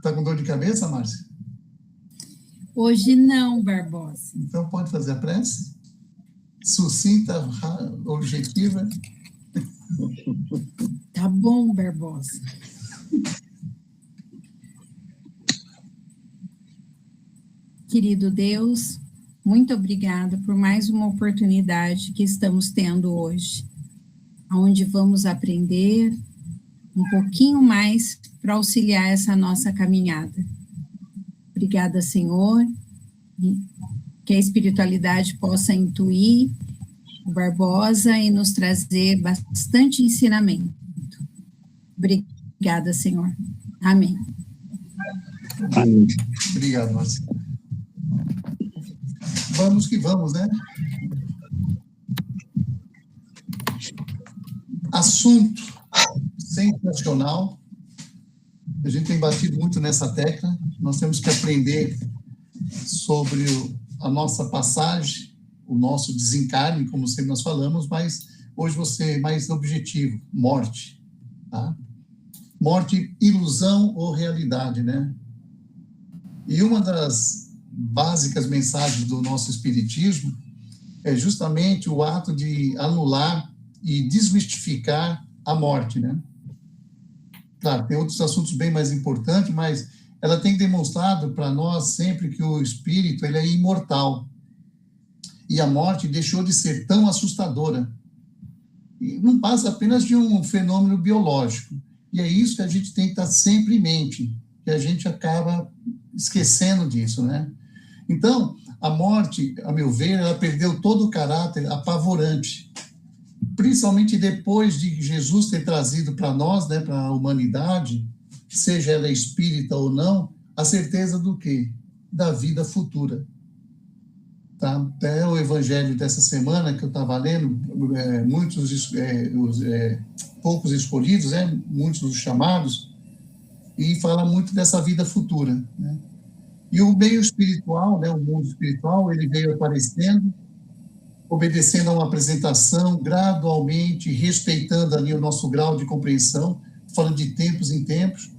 Tá com dor de cabeça, Márcia? Hoje não, Barbosa. Então pode fazer a prece? Sucinta, objetiva. Tá bom, Barbosa. Querido Deus, muito obrigada por mais uma oportunidade que estamos tendo hoje, onde vamos aprender um pouquinho mais para auxiliar essa nossa caminhada. Obrigada, Senhor, que a espiritualidade possa intuir o Barbosa e nos trazer bastante ensinamento. Obrigada, Senhor. Amém. Amém. Obrigado, Márcia. Vamos que vamos, né? Assunto sensacional. A gente tem batido muito nessa tecla. Nós temos que aprender sobre a nossa passagem, o nosso desencarne, como sempre nós falamos, mas hoje vou ser mais objetivo, morte. Tá? Morte, ilusão ou realidade, né? E uma das básicas mensagens do nosso espiritismo é justamente o ato de anular e desmistificar a morte, né? Claro, tem outros assuntos bem mais importantes, mas ela tem demonstrado para nós sempre que o espírito ele é imortal. E a morte deixou de ser tão assustadora. E não passa apenas de um fenômeno biológico. E é isso que a gente tem que estar sempre em mente, que a gente acaba esquecendo disso, né? Então, a morte, a meu ver, ela perdeu todo o caráter apavorante, principalmente depois de Jesus ter trazido para nós, né, para a humanidade, seja ela espírita ou não, a certeza do quê? Da vida futura. Tá? Até o evangelho dessa semana que eu estava lendo, poucos escolhidos, muitos dos chamados, e fala muito dessa vida futura, né? E o meio espiritual, né, o mundo espiritual, ele veio aparecendo, obedecendo a uma apresentação, gradualmente, respeitando ali o nosso grau de compreensão, falando de tempos em tempos,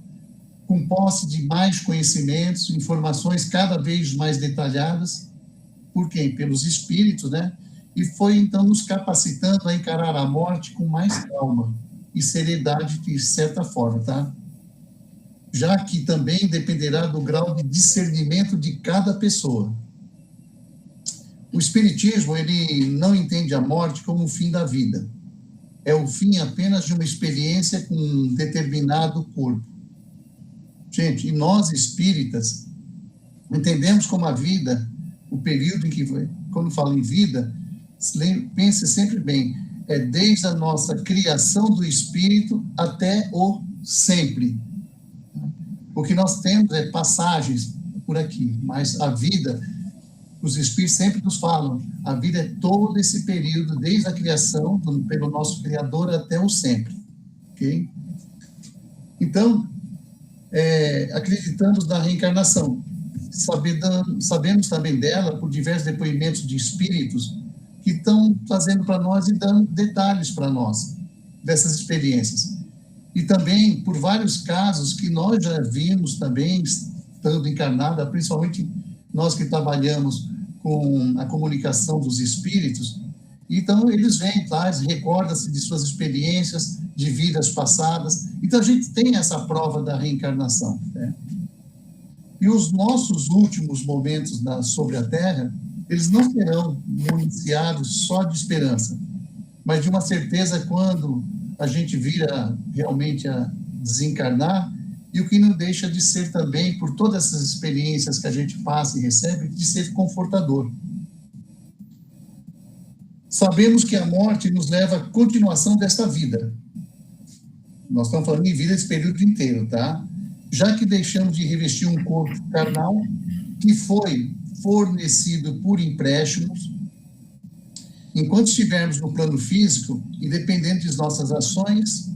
com posse de mais conhecimentos, informações cada vez mais detalhadas. Por quem? Pelos espíritos, né? E foi, então, nos capacitando a encarar a morte com mais calma e seriedade, de certa forma, tá? Já que também dependerá do grau de discernimento de cada pessoa. O espiritismo, ele não entende a morte como o fim da vida. É o fim apenas de uma experiência com um determinado corpo. Gente, e nós espíritas entendemos como a vida, o período em que, quando falo em vida, pense sempre bem, é desde a nossa criação do espírito até o sempre. O que nós temos é passagens por aqui, mas a vida, os espíritos sempre nos falam, a vida é todo esse período, desde a criação, pelo nosso Criador até o sempre. Ok? Então, acreditamos na reencarnação. Sabemos também dela por diversos depoimentos de espíritos que estão trazendo para nós e dando detalhes para nós dessas experiências. E também por vários casos que nós já vimos também, estando encarnada, principalmente nós que trabalhamos com a comunicação dos espíritos. Então, eles vêm, traz, recorda-se de suas experiências, de vidas passadas. Então, a gente tem essa prova da reencarnação, né? E os nossos últimos momentos sobre a Terra, eles não serão municiados só de esperança, mas de uma certeza quando a gente vira realmente a desencarnar, e o que não deixa de ser também, por todas essas experiências que a gente passa e recebe, de ser confortador. Sabemos que a morte nos leva à continuação desta vida. Nós estamos falando em vida esse período inteiro, tá? Já que deixamos de revestir um corpo carnal que foi fornecido por empréstimos, enquanto estivermos no plano físico, independente de nossas ações,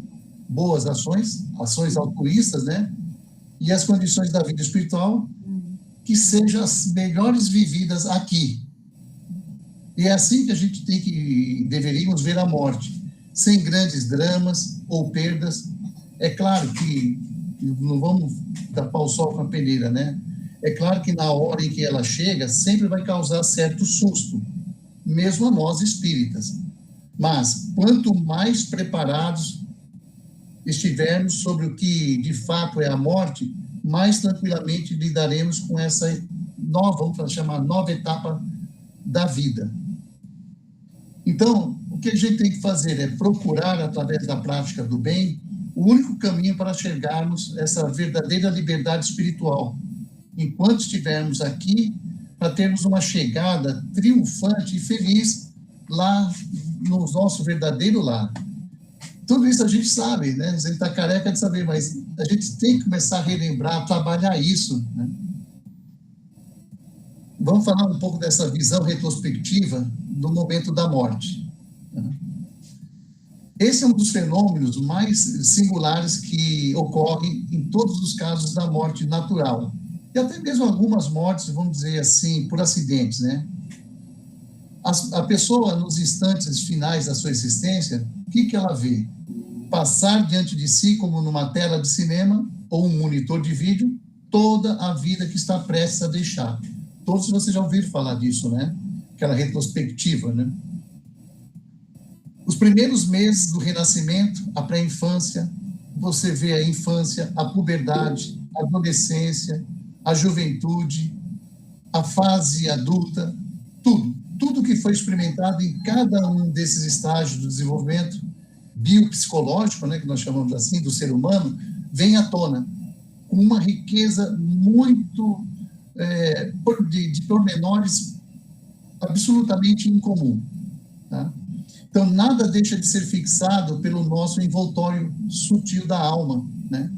boas ações, ações altruístas, né? E as condições da vida espiritual, que sejam as melhores vividas aqui. E é assim que a gente deveríamos ver a morte, sem grandes dramas ou perdas. É claro que não vamos tapar o sol com a peneira, né? É claro que na hora em que ela chega, sempre vai causar certo susto, mesmo a nós espíritas. Mas, quanto mais preparados estivermos sobre o que de fato é a morte, mais tranquilamente lidaremos com essa nova, vamos chamar, nova etapa da vida. Então, o que a gente tem que fazer é procurar, através da prática do bem, o único caminho para chegarmos a essa verdadeira liberdade espiritual, enquanto estivermos aqui, para termos uma chegada triunfante e feliz lá no nosso verdadeiro lar. Tudo isso a gente sabe, né? A gente está careca de saber, mas a gente tem que começar a relembrar, a trabalhar isso, né? Vamos falar um pouco dessa visão retrospectiva do momento da morte. Esse é um dos fenômenos mais singulares que ocorrem em todos os casos da morte natural. E até mesmo algumas mortes, vamos dizer assim, por acidentes, né? A pessoa, nos instantes finais da sua existência, o que ela vê? Passar diante de si, como numa tela de cinema ou um monitor de vídeo, toda a vida que está prestes a deixar. Todos vocês já ouviram falar disso, né? Aquela retrospectiva, né? Os primeiros meses do renascimento, a pré-infância, você vê a infância, a puberdade, a adolescência, a juventude, a fase adulta, tudo que foi experimentado em cada um desses estágios do desenvolvimento biopsicológico, né, que nós chamamos assim, do ser humano, vem à tona, com uma riqueza muito de pormenores absolutamente incomum. Tá? Então, nada deixa de ser fixado pelo nosso envoltório sutil da alma, né?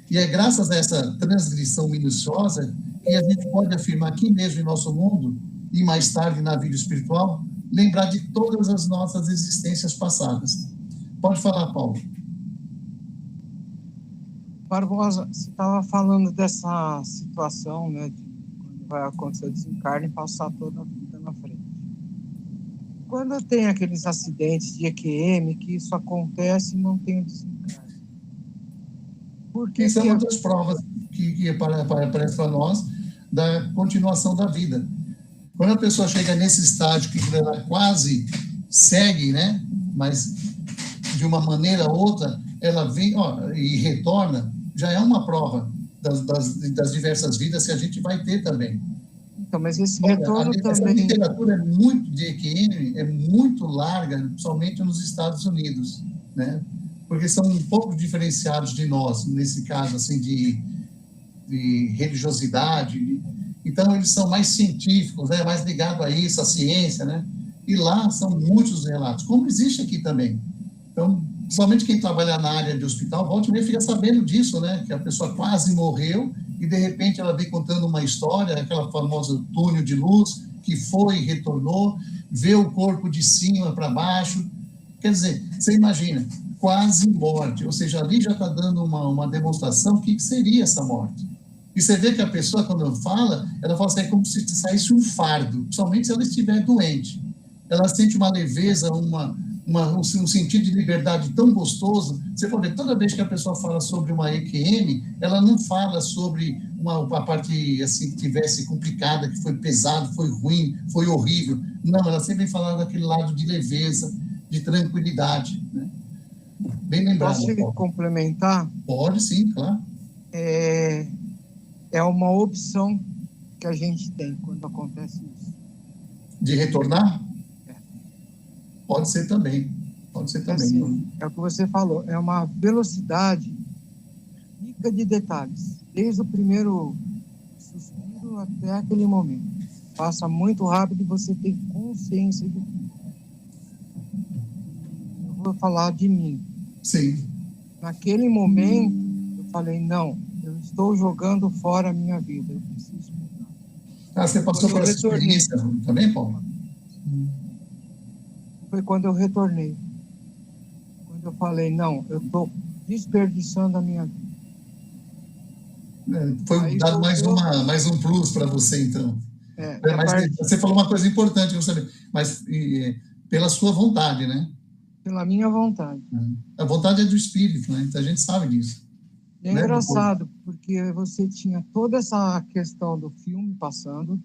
E é graças a essa transgressão minuciosa que a gente pode afirmar aqui mesmo em nosso mundo, e mais tarde na vida espiritual, lembrar de todas as nossas existências passadas. Pode falar, Paulo. Barbosa, você estava falando dessa situação, né, de quando vai acontecer o desencarne e passar toda a vida na frente. Quando tem aqueles acidentes de EQM, que isso acontece e não tem o desencarne. Porque isso é uma das provas que aparece para nós da continuação da vida. Quando a pessoa chega nesse estágio que ela quase segue, né, mas de uma maneira ou outra, ela vem e retorna, já é uma prova das diversas vidas que a gente vai ter também. Então, mas esse retorno essa também... literatura de EQM é muito larga, principalmente nos Estados Unidos, né? Porque são um pouco diferenciados de nós, nesse caso, assim, de religiosidade. Então, eles são mais científicos, né? Mais ligados a isso, à ciência, né? E lá são muitos relatos, como existe aqui também. Então, principalmente quem trabalha na área de hospital, volta e meia fica sabendo disso, né? Que a pessoa quase morreu e, de repente, ela vem contando uma história, aquela famosa túnel de luz, que foi e retornou, vê o corpo de cima para baixo. Quer dizer, você imagina, quase morte. Ou seja, ali já está dando uma demonstração do que seria essa morte. E você vê que a pessoa, quando fala, ela fala assim, é como se saísse um fardo, principalmente se ela estiver doente. Ela sente uma leveza, um sentido de liberdade tão gostoso. Você pode ver, toda vez que a pessoa fala sobre uma EQM, ela não fala sobre uma parte assim, que tivesse complicada, que foi pesado, foi ruim, foi horrível. Não, ela sempre fala daquele lado de leveza, de tranquilidade, né? Bem lembrado. Posso complementar? Pode, sim, claro. É uma opção que a gente tem quando acontece isso. De retornar? Pode ser também. Pode ser também. Assim, é o que você falou, é uma velocidade rica de detalhes, desde o primeiro suspiro até aquele momento. Passa muito rápido e você tem consciência de tudo. Eu vou falar de mim. Sim. Naquele momento, eu falei, não, eu estou jogando fora a minha vida, eu preciso mudar. Você passou por essa experiência também, Paulo? Foi quando eu retornei. Quando eu falei, não, eu estou desperdiçando a minha vida. Foi aí dado mais um plus para você, então. Você falou uma coisa importante, mas pela sua vontade, né? Pela minha vontade. A vontade é do espírito, né? Então a gente sabe disso. É engraçado, porque você tinha toda essa questão do filme passando,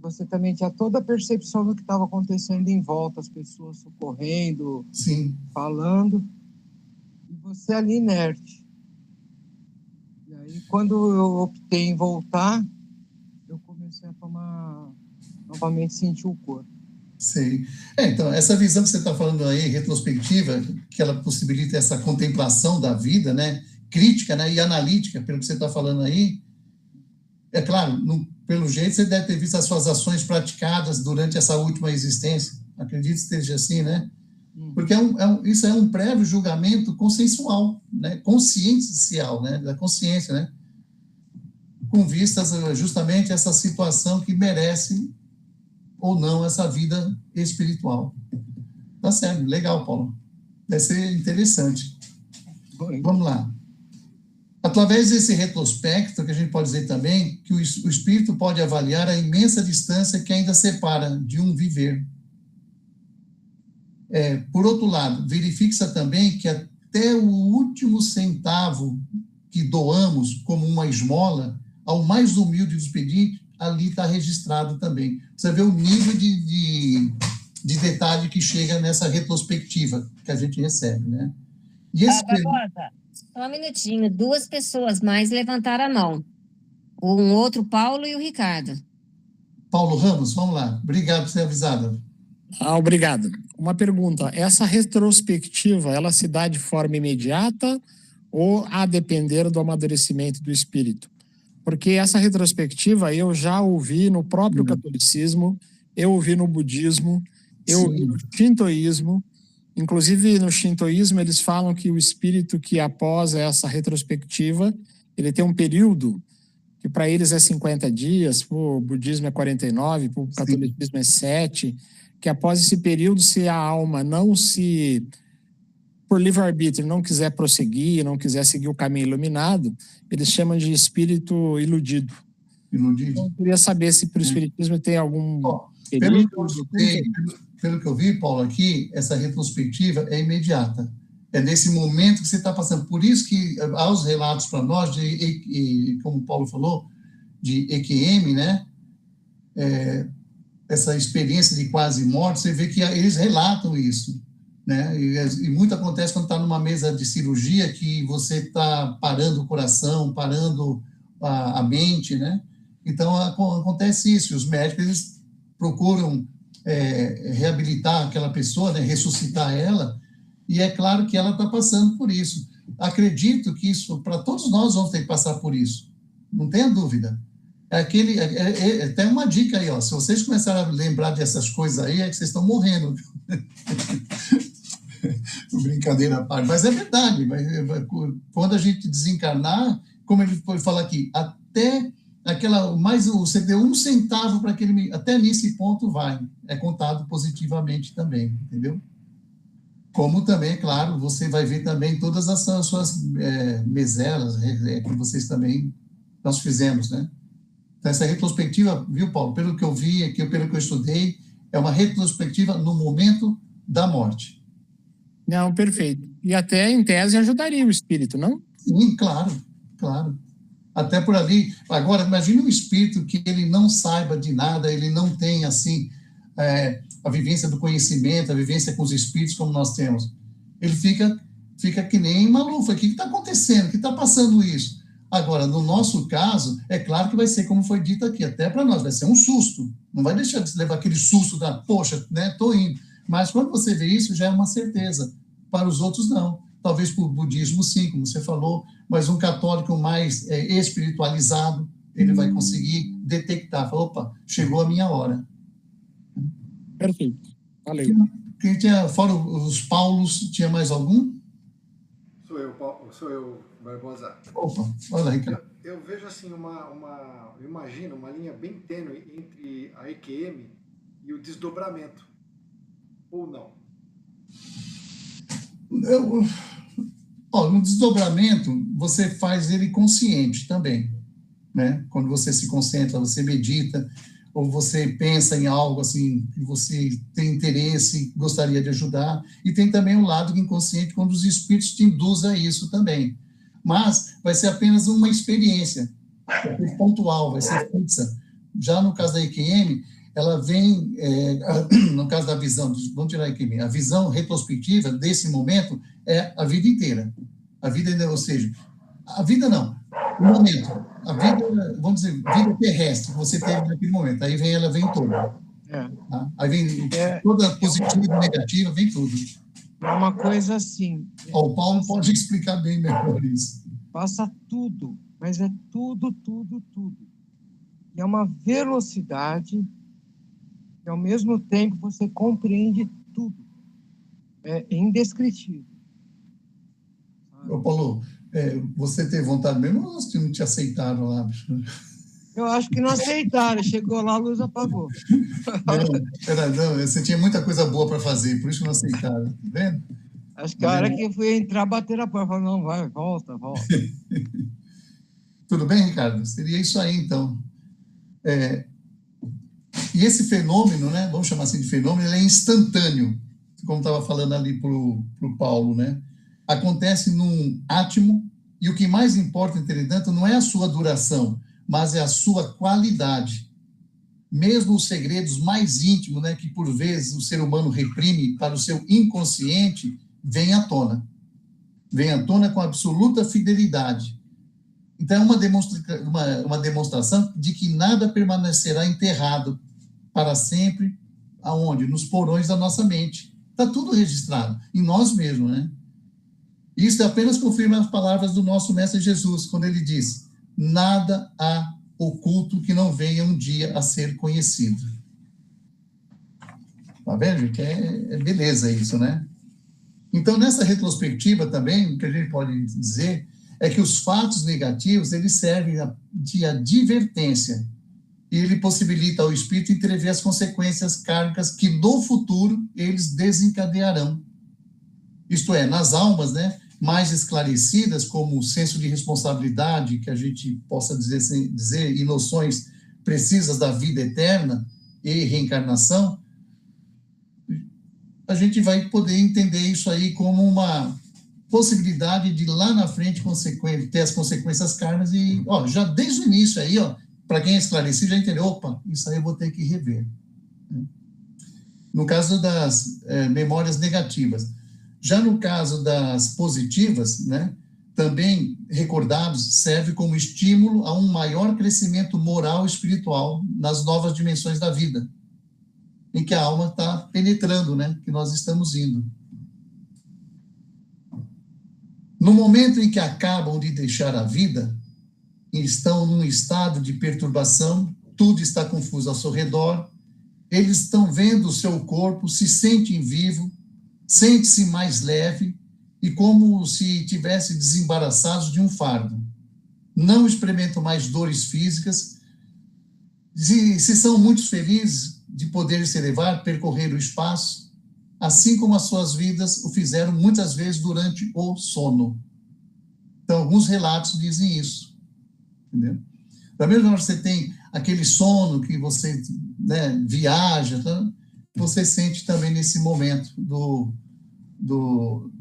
você também tinha toda a percepção do que estava acontecendo em volta, as pessoas socorrendo, Sim. falando, e você ali inerte. E aí, quando eu optei em voltar, eu comecei a tomar, novamente sentir o corpo. Sei. Então, essa visão que você está falando aí, retrospectiva, que ela possibilita essa contemplação da vida, né, crítica, né, e analítica, pelo que você está falando aí, é claro, pelo jeito você deve ter visto as suas ações praticadas durante essa última existência, acredito que esteja assim, né? Porque isso é um prévio julgamento consensual, né, consciencial, né, da consciência, né, com vistas justamente a essa situação que merece ou não essa vida espiritual. Tá certo, legal, Paulo. Vai ser interessante. Vamos lá. Através desse retrospecto, que a gente pode dizer também que o espírito pode avaliar a imensa distância que ainda separa de um viver. Por outro lado, verifica-se também que até o último centavo que doamos como uma esmola ao mais humilde dos pedintes, ali está registrado também. Você vê o nível de detalhe que chega nessa retrospectiva que a gente recebe, né? E esse Barbosa, só um minutinho. 2 pessoas mais levantaram a mão. Um outro, Paulo e o Ricardo. Paulo Ramos, vamos lá. Obrigado por ser avisado. Obrigado. Uma pergunta. Essa retrospectiva, ela se dá de forma imediata ou a depender do amadurecimento do espírito? Porque essa retrospectiva eu já ouvi no próprio catolicismo, eu ouvi no budismo, eu ouvi no shintoísmo. Inclusive, no shintoísmo, eles falam que o espírito que após essa retrospectiva, ele tem um período que para eles é 50 dias, para o budismo é 49, para o catolicismo é 7, que após esse período, se a alma não se, por livre-arbítrio, não quiser prosseguir, não quiser seguir o caminho iluminado, eles chamam de espírito iludido. Então, eu queria saber se para o espiritismo tem algum... Pelo que eu vi, Paulo, aqui, essa retrospectiva é imediata. É nesse momento que você está passando. Por isso que há os relatos para nós, como o Paulo falou, de EQM, né? Essa experiência de quase morte, você vê que eles relatam isso, né? E muito acontece quando está numa mesa de cirurgia, que você está parando o coração, parando a mente, né? Então, acontece isso. Os médicos, eles procuram reabilitar aquela pessoa, né? Ressuscitar ela, e é claro que ela está passando por isso. Acredito que isso, para todos nós, vamos ter que passar por isso. Não tenha dúvida. Tem uma dica aí, ó. Se vocês começarem a lembrar dessas coisas aí, é que vocês estão morrendo. Brincadeira à parte. Mas é verdade. Quando a gente desencarnar, como ele foi falar aqui, até você deu 1 centavo para aquele... Até nesse ponto vai. É contado positivamente também, entendeu? Como também, claro, você vai ver também todas as suas meselas, que vocês também... Nós fizemos, né? Então, essa retrospectiva, viu, Paulo? Pelo que eu vi aqui, pelo que eu estudei, é uma retrospectiva no momento da morte. Não, perfeito. E até, em tese, ajudaria o espírito, não? Sim, claro, claro. Até por ali. Agora, imagine um espírito que ele não saiba de nada, ele não tem, assim, a vivência do conhecimento, a vivência com os espíritos como nós temos. Ele fica que nem maluco. O que está acontecendo? O que está passando isso? Agora, no nosso caso, é claro que vai ser como foi dito aqui, até para nós, vai ser um susto. Não vai deixar de levar aquele susto da, poxa, né, estou indo. Mas quando você vê isso, já é uma certeza. Para os outros, não. Talvez para o budismo, sim, como você falou, mas um católico mais espiritualizado, ele vai conseguir detectar, falar, opa, chegou a minha hora. Perfeito. Valeu. Quem tinha, fora os Paulos, tinha mais algum? Sou eu, Barbosa. Opa, olha aí, cara. Eu vejo assim eu imagino uma linha bem tênue entre a EQM e o desdobramento. Ou não? No desdobramento, você faz ele consciente também, né? Quando você se concentra, você medita, ou você pensa em algo assim, que você tem interesse, gostaria de ajudar, e tem também um lado inconsciente, quando os espíritos te induzem a isso também. mas vai ser apenas uma experiência, vai ser pontual, vai ser fixa. Já no caso da EQM, ela vem, no caso da visão, vamos tirar a EQM, a visão retrospectiva desse momento é a vida inteira. A vida, ou seja, a vida não, o momento, a vida, vamos dizer, vida terrestre que você teve naquele momento, aí ela vem toda. Tá? Aí vem toda positiva e negativa, vem tudo. É uma coisa assim. O Paulo pode explicar bem melhor isso. Passa tudo, mas é tudo, tudo, tudo. E é uma velocidade e, ao mesmo tempo, você compreende tudo. É indescritível. Ô, Paulo, você teve vontade mesmo ou não te aceitaram lá, bicho? Eu acho que não aceitaram. Chegou lá, a luz apagou. Não, você tinha muita coisa boa para fazer, por isso não aceitaram, tá vendo? Acho que a hora que eu fui entrar, bater a porta. Falei, não, vai, volta. Tudo bem, Ricardo? Seria isso aí, então. E esse fenômeno, né, vamos chamar assim de fenômeno, ele é instantâneo, como estava falando ali para o Paulo, né? Acontece num átimo, e o que mais importa, entretanto, não é a sua duração, mas é a sua qualidade. Mesmo os segredos mais íntimos, né, que por vezes o ser humano reprime para o seu inconsciente, vem à tona com absoluta fidelidade. Então, é uma demonstração de que nada permanecerá enterrado para sempre, aonde? Nos porões da nossa mente. Está tudo registrado, em nós mesmos, né? Isso apenas confirma as palavras do nosso Mestre Jesus, quando ele diz: nada há oculto que não venha um dia a ser conhecido. Tá vendo, gente? É beleza isso, né? Então, nessa retrospectiva também, o que a gente pode dizer é que os fatos negativos, eles servem de advertência, e ele possibilita ao espírito entrever as consequências kármicas que no futuro eles desencadearão. Isto é, nas almas, né, mais esclarecidas, como o senso de responsabilidade, que a gente possa dizer, e noções precisas da vida eterna e reencarnação, a gente vai poder entender isso aí como uma possibilidade de lá na frente ter as consequências kármicas e, já desde o início aí, para quem é esclarecido, já entendeu, opa, isso aí eu vou ter que rever. No caso das memórias negativas. Já no caso das positivas, né, também recordados, serve como estímulo a um maior crescimento moral e espiritual nas novas dimensões da vida, em que a alma está penetrando, né, que nós estamos indo. No momento em que acabam de deixar a vida, e estão num estado de perturbação, tudo está confuso ao seu redor, eles estão vendo o seu corpo, se sentem vivo, sente-se mais leve e como se tivesse desembaraçados de um fardo. Não experimentam mais dores físicas, se são muito felizes de poder se elevar, percorrer o espaço, assim como as suas vidas o fizeram muitas vezes durante o sono. Então, alguns relatos dizem isso. Entendeu? Da mesma hora que você tem aquele sono que você, né, viaja, tá? Você sente também nesse momento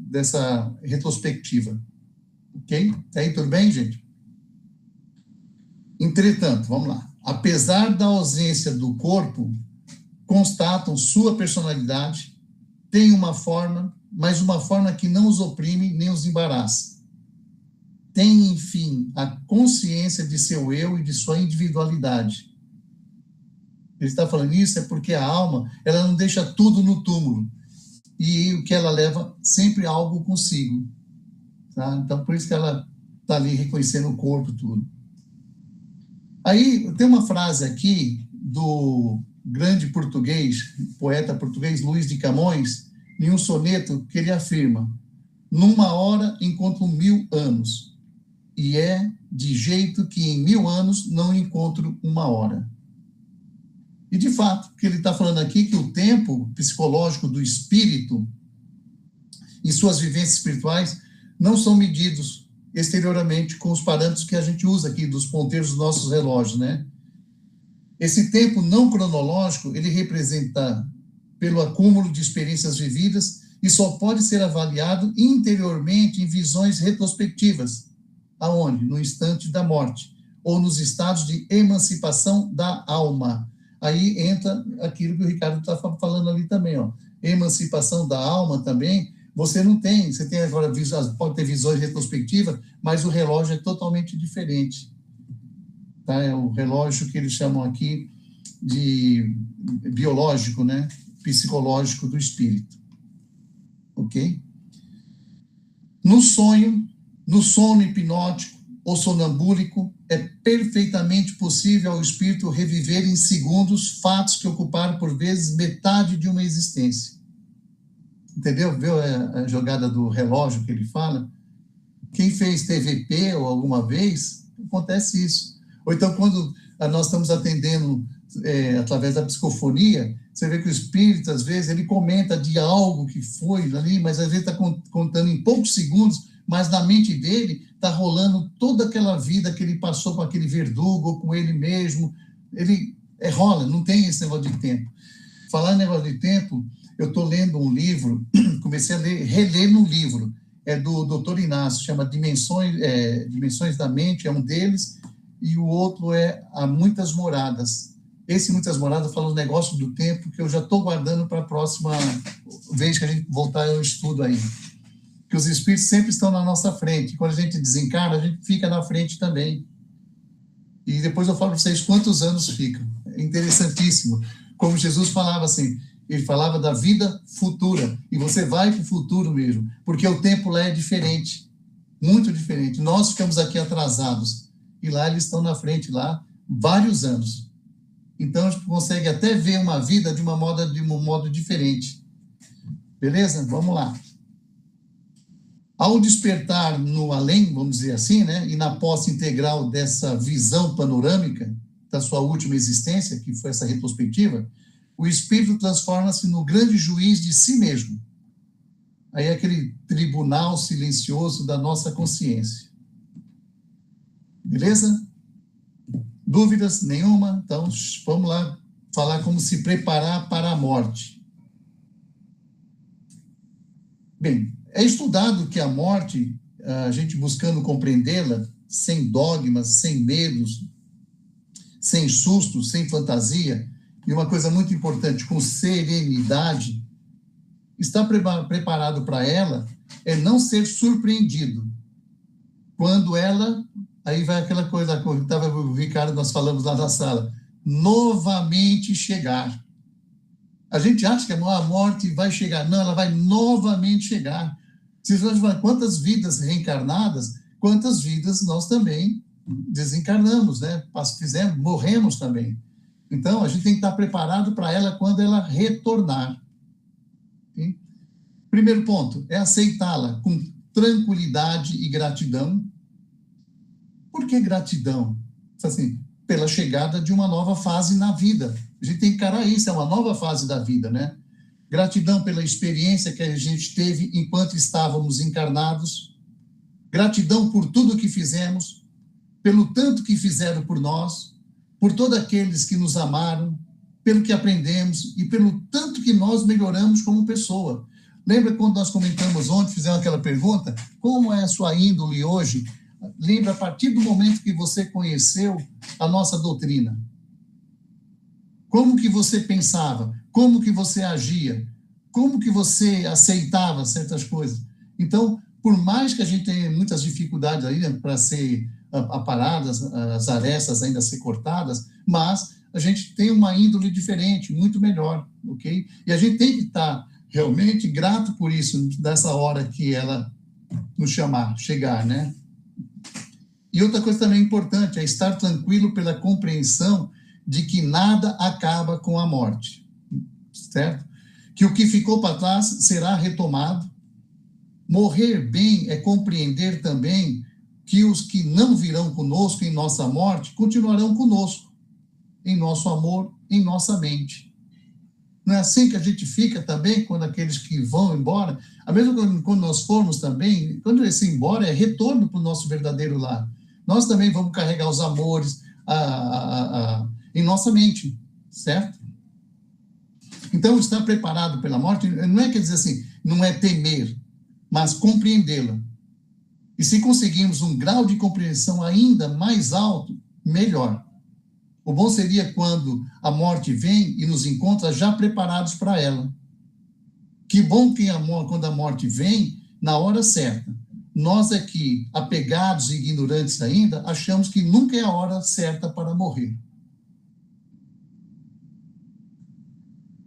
dessa retrospectiva. Ok? Tá aí tudo bem, gente? Entretanto, vamos lá. Apesar da ausência do corpo, constatam sua personalidade, têm uma forma, mas uma forma que não os oprime nem os embaraça. Tem, enfim, a consciência de seu eu e de sua individualidade. Ele está falando isso porque a alma, ela não deixa tudo no túmulo. E o que ela leva sempre algo consigo. Tá? Então, por isso que ela está ali reconhecendo o corpo, tudo. Aí, tem uma frase aqui do grande português, poeta português Luís de Camões, em um soneto que ele afirma: numa hora encontro 1000 anos, e é de jeito que em 1000 anos não encontro uma hora. E, de fato, o que ele está falando aqui, que o tempo psicológico do espírito e suas vivências espirituais não são medidos exteriormente com os parâmetros que a gente usa aqui, dos ponteiros dos nossos relógios, né? Esse tempo não cronológico, ele representa pelo acúmulo de experiências vividas e só pode ser avaliado interiormente em visões retrospectivas, aonde? No instante da morte, ou nos estados de emancipação da alma. Aí entra aquilo que o Ricardo está falando ali também, ó. Emancipação da alma também, você não tem, você tem agora, pode ter visões retrospectivas, mas o relógio é totalmente diferente. Tá? É o relógio que eles chamam aqui de biológico, né? Psicológico do espírito. Ok? No sonho, no sono hipnótico ou sonambúlico, é perfeitamente possível ao espírito reviver em segundos fatos que ocuparam, por vezes, metade de uma existência. Entendeu? Viu a jogada do relógio que ele fala? Quem fez TVP ou alguma vez, acontece isso. Ou então, quando nós estamos atendendo através da psicofonia, você vê que o espírito, às vezes, ele comenta de algo que foi ali, mas às vezes está contando em poucos segundos, mas na mente dele está rolando toda aquela vida que ele passou com aquele verdugo, ou com ele mesmo. Ele rola, não tem esse negócio de tempo. Falar em negócio de tempo, eu estou lendo um livro, comecei a reler no livro, é do Dr. Inácio, chama Dimensões da Mente, é um deles, e o outro é Há Muitas Moradas. Esse Muitas Moradas fala um negócio do tempo que eu já estou guardando para a próxima vez que a gente voltar ao estudo aí. Que os espíritos sempre estão na nossa frente. Quando a gente desencarna, a gente fica na frente também. E depois eu falo para vocês quantos anos ficam. É interessantíssimo. Como Jesus falava assim, ele falava da vida futura. E você vai para o futuro mesmo, porque o tempo lá é diferente, muito diferente. Nós ficamos aqui atrasados, e lá eles estão na frente, lá, vários anos. Então, a gente consegue até ver uma vida de um modo diferente. Beleza? Vamos lá. Ao despertar no além, vamos dizer assim, né, e na posse integral dessa visão panorâmica da sua última existência, que foi essa retrospectiva, o espírito transforma-se no grande juiz de si mesmo. Aí é aquele tribunal silencioso da nossa consciência. Beleza? Dúvidas nenhuma? Então, vamos lá falar como se preparar para a morte. Bem, é estudado que a morte, a gente buscando compreendê-la, sem dogmas, sem medos, sem sustos, sem fantasia, e uma coisa muito importante, com serenidade, estar preparado para ela é não ser surpreendido. Quando ela, aí vai aquela coisa que estava o Ricardo, nós falamos lá na sala, novamente chegar. A gente acha que a morte vai chegar. Não, ela vai novamente chegar. Se você falar quantas vidas reencarnadas, quantas vidas nós também desencarnamos, né? Fizemos, morremos também. Então, a gente tem que estar preparado para ela quando ela retornar. Okay? Primeiro ponto, é aceitá-la com tranquilidade e gratidão. Por que gratidão? Assim, pela chegada de uma nova fase na vida. A gente tem que encarar isso, é uma nova fase da vida, né? Gratidão pela experiência que a gente teve enquanto estávamos encarnados. Gratidão por tudo que fizemos, pelo tanto que fizeram por nós, por todos aqueles que nos amaram, pelo que aprendemos e pelo tanto que nós melhoramos como pessoa. Lembra quando nós comentamos ontem, fizemos aquela pergunta? Como é a sua índole hoje? Lembra a partir do momento que você conheceu a nossa doutrina. Como que você pensava? Como que você agia? Como que você aceitava certas coisas? Então, por mais que a gente tenha muitas dificuldades aí, né, para ser aparadas, as arestas ainda a ser cortadas, mas a gente tem uma índole diferente, muito melhor, ok? E a gente tem que estar realmente grato por isso, dessa hora que ela nos chegar, né? E outra coisa também importante é estar tranquilo pela compreensão de que nada acaba com a morte, certo? Que o que ficou para trás será retomado. Morrer bem é compreender também que os que não virão conosco em nossa morte continuarão conosco, em nosso amor, em nossa mente. Não é assim que a gente fica também quando aqueles que vão embora? A mesma coisa quando nós formos também, quando eles ir embora, é retorno para o nosso verdadeiro lar. Nós também vamos carregar os amores em nossa mente, certo? Então, estar preparado pela morte não é quer dizer assim, não é temer, mas compreendê-la. E se conseguirmos um grau de compreensão ainda mais alto, melhor. O bom seria quando a morte vem e nos encontra já preparados para ela. Que bom que quando a morte vem, na hora certa. Nós aqui, apegados e ignorantes ainda, achamos que nunca é a hora certa para morrer.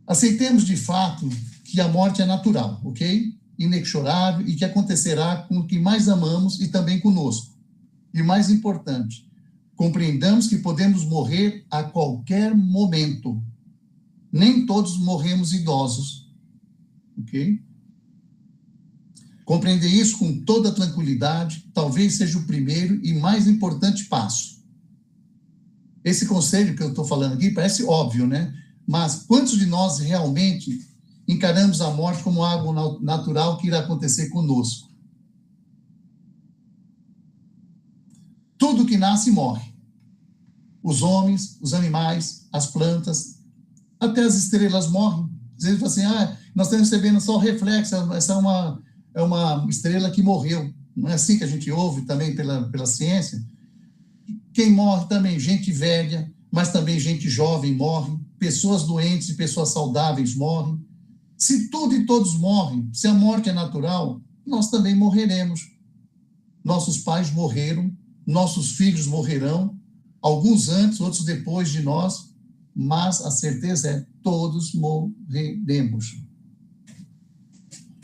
Aceitemos de fato que a morte é natural, ok? Inexorável e que acontecerá com o que mais amamos e também conosco. E mais importante, compreendamos que podemos morrer a qualquer momento. Nem todos morremos idosos, ok? Compreender isso com toda tranquilidade talvez seja o primeiro e mais importante passo. Esse conselho que eu estou falando aqui parece óbvio, né? Mas quantos de nós realmente encaramos a morte como algo natural que irá acontecer conosco? Tudo que nasce morre. Os homens, os animais, as plantas, até as estrelas morrem. Às vezes assim, nós estamos recebendo só o reflexo, essa é uma estrela que morreu. Não é assim que a gente ouve também pela ciência? Quem morre também, gente velha, mas também gente jovem morre, pessoas doentes e pessoas saudáveis morrem. Se tudo e todos morrem, se a morte é natural, nós também morreremos. Nossos pais morreram, nossos filhos morrerão, alguns antes, outros depois de nós, mas a certeza é, todos morreremos.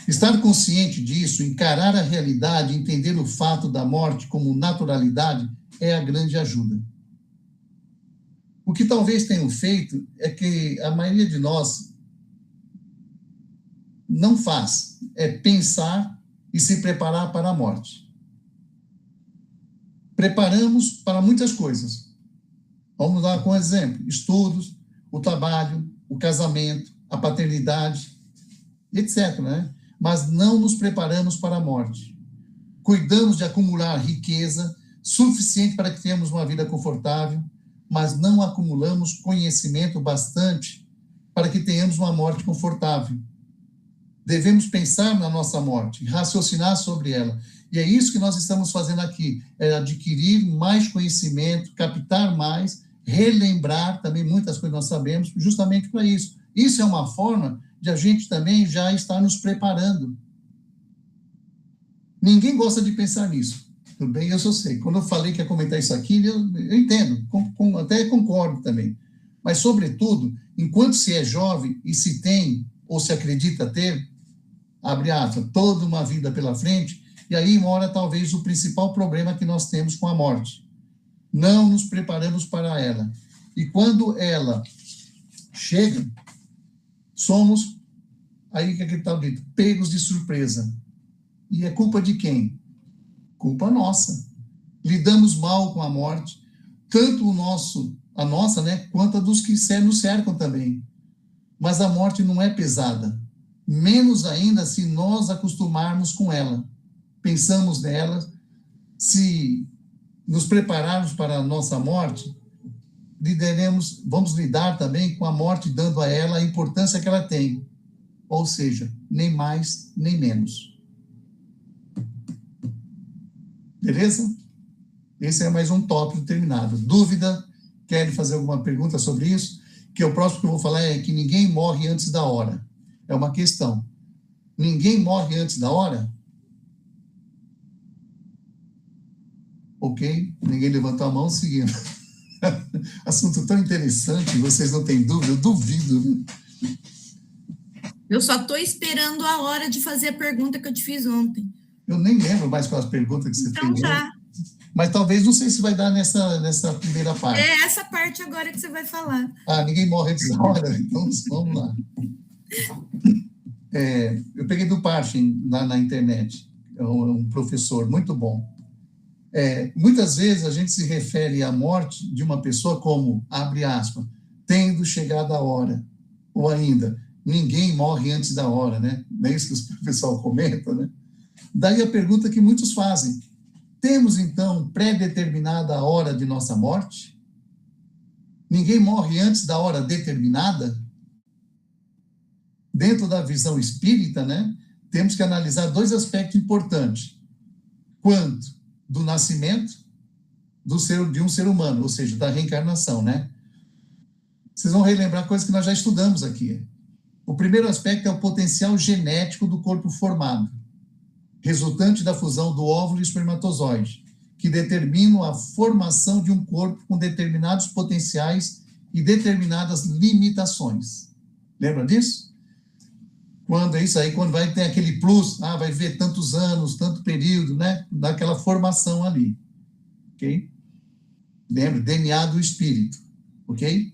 Estar consciente disso, encarar a realidade, entender o fato da morte como naturalidade, é a grande ajuda. O que talvez tenham feito é que a maioria de nós não faz, é pensar e se preparar para a morte. Preparamos para muitas coisas. Vamos lá com um exemplo: estudos, o trabalho, o casamento, a paternidade, etc., né? Mas não nos preparamos para a morte. Cuidamos de acumular riqueza suficiente para que tenhamos uma vida confortável, mas não acumulamos conhecimento bastante para que tenhamos uma morte confortável. Devemos pensar na nossa morte, raciocinar sobre ela. E é isso que nós estamos fazendo aqui, é adquirir mais conhecimento, captar mais, relembrar também muitas coisas que nós sabemos, justamente para isso. Isso é uma forma de a gente também já estar nos preparando. Ninguém gosta de pensar nisso. Tudo bem, eu só sei. Quando eu falei que ia comentar isso aqui, eu entendo, até concordo também. Mas, sobretudo, enquanto se é jovem e se tem, ou se acredita ter, abre aspas, toda uma vida pela frente, e aí mora talvez o principal problema que nós temos com a morte. Não nos preparamos para ela. E quando ela chega, somos, aí que é que está dito, pegos de surpresa. E é culpa de quem? Culpa nossa. Lidamos mal com a morte, tanto a nossa, né, quanto a dos que nos cercam também. Mas a morte não é pesada. Menos ainda se nós acostumarmos com ela. Pensamos nela, se nos prepararmos para a nossa morte, vamos lidar também com a morte, dando a ela a importância que ela tem. Ou seja, nem mais, nem menos. Beleza? Esse é mais um tópico terminado. Dúvida? Querem fazer alguma pergunta sobre isso? Que o próximo que eu vou falar é que ninguém morre antes da hora. É uma questão. Ninguém morre antes da hora? Ok? Ninguém levantou a mão, seguindo. Assunto tão interessante, vocês não têm dúvida? Eu duvido, né? Eu só estou esperando a hora de fazer a pergunta que eu te fiz ontem. Eu nem lembro mais quais perguntas que você fez. Então tá. Mas talvez, não sei se vai dar nessa primeira parte. É essa parte agora que você vai falar. Ninguém morre antes da hora? Então, vamos lá. Eu peguei do Parchin lá na internet, um professor muito bom. Muitas vezes a gente se refere à morte de uma pessoa como, abre aspas, tendo chegado a hora, ou ainda, ninguém morre antes da hora, né? Não é isso que o pessoal comenta, né? Daí a pergunta que muitos fazem: temos, então, pré-determinada a hora de nossa morte? Ninguém morre antes da hora determinada? Dentro da visão espírita, né, temos que analisar dois aspectos importantes. quanto do nascimento de um ser humano, ou seja, da reencarnação, né? Vocês vão relembrar coisas que nós já estudamos aqui. O primeiro aspecto é o potencial genético do corpo formado, resultante da fusão do óvulo e espermatozoide, que determinam a formação de um corpo com determinados potenciais e determinadas limitações. Lembra disso? Quando é isso aí, quando vai ter aquele plus, vai ver tantos anos, tanto período, né? Daquela formação ali. Ok? Lembra? DNA do espírito. Ok?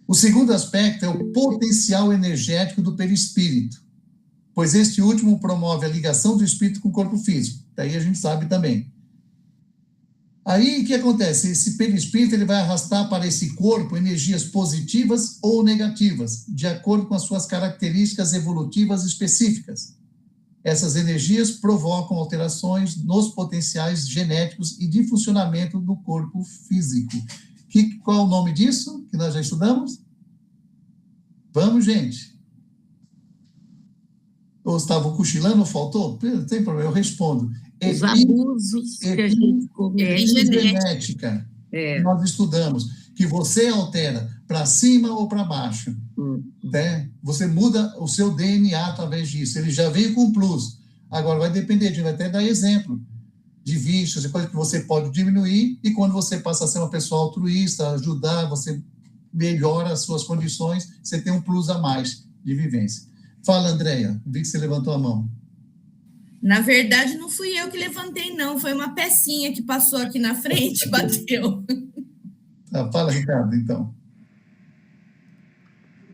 O segundo aspecto é o potencial energético do perispírito, pois este último promove a ligação do espírito com o corpo físico. Daí a gente sabe também. Aí, o que acontece? Esse perispírito ele vai arrastar para esse corpo energias positivas ou negativas, de acordo com as suas características evolutivas específicas. Essas energias provocam alterações nos potenciais genéticos e de funcionamento do corpo físico. Qual é o nome disso, que nós já estudamos? Vamos, gente. Ou estavam cochilando ou faltou? Não tem problema, eu respondo. Os abusos que a gente genética que nós estudamos, que você altera para cima ou para baixo, né? Você muda o seu DNA através disso. Ele já veio com plus. Agora vai depender, a gente vai até dar exemplo de vícios, de coisas que você pode diminuir, e quando você passa a ser uma pessoa altruísta, ajudar, você melhora as suas condições, você tem um plus a mais de vivência. Fala, Andréia, vi que você levantou a mão. Na verdade, não fui eu que levantei, não. Foi uma pecinha que passou aqui na frente e bateu. Fala, Ricardo, então.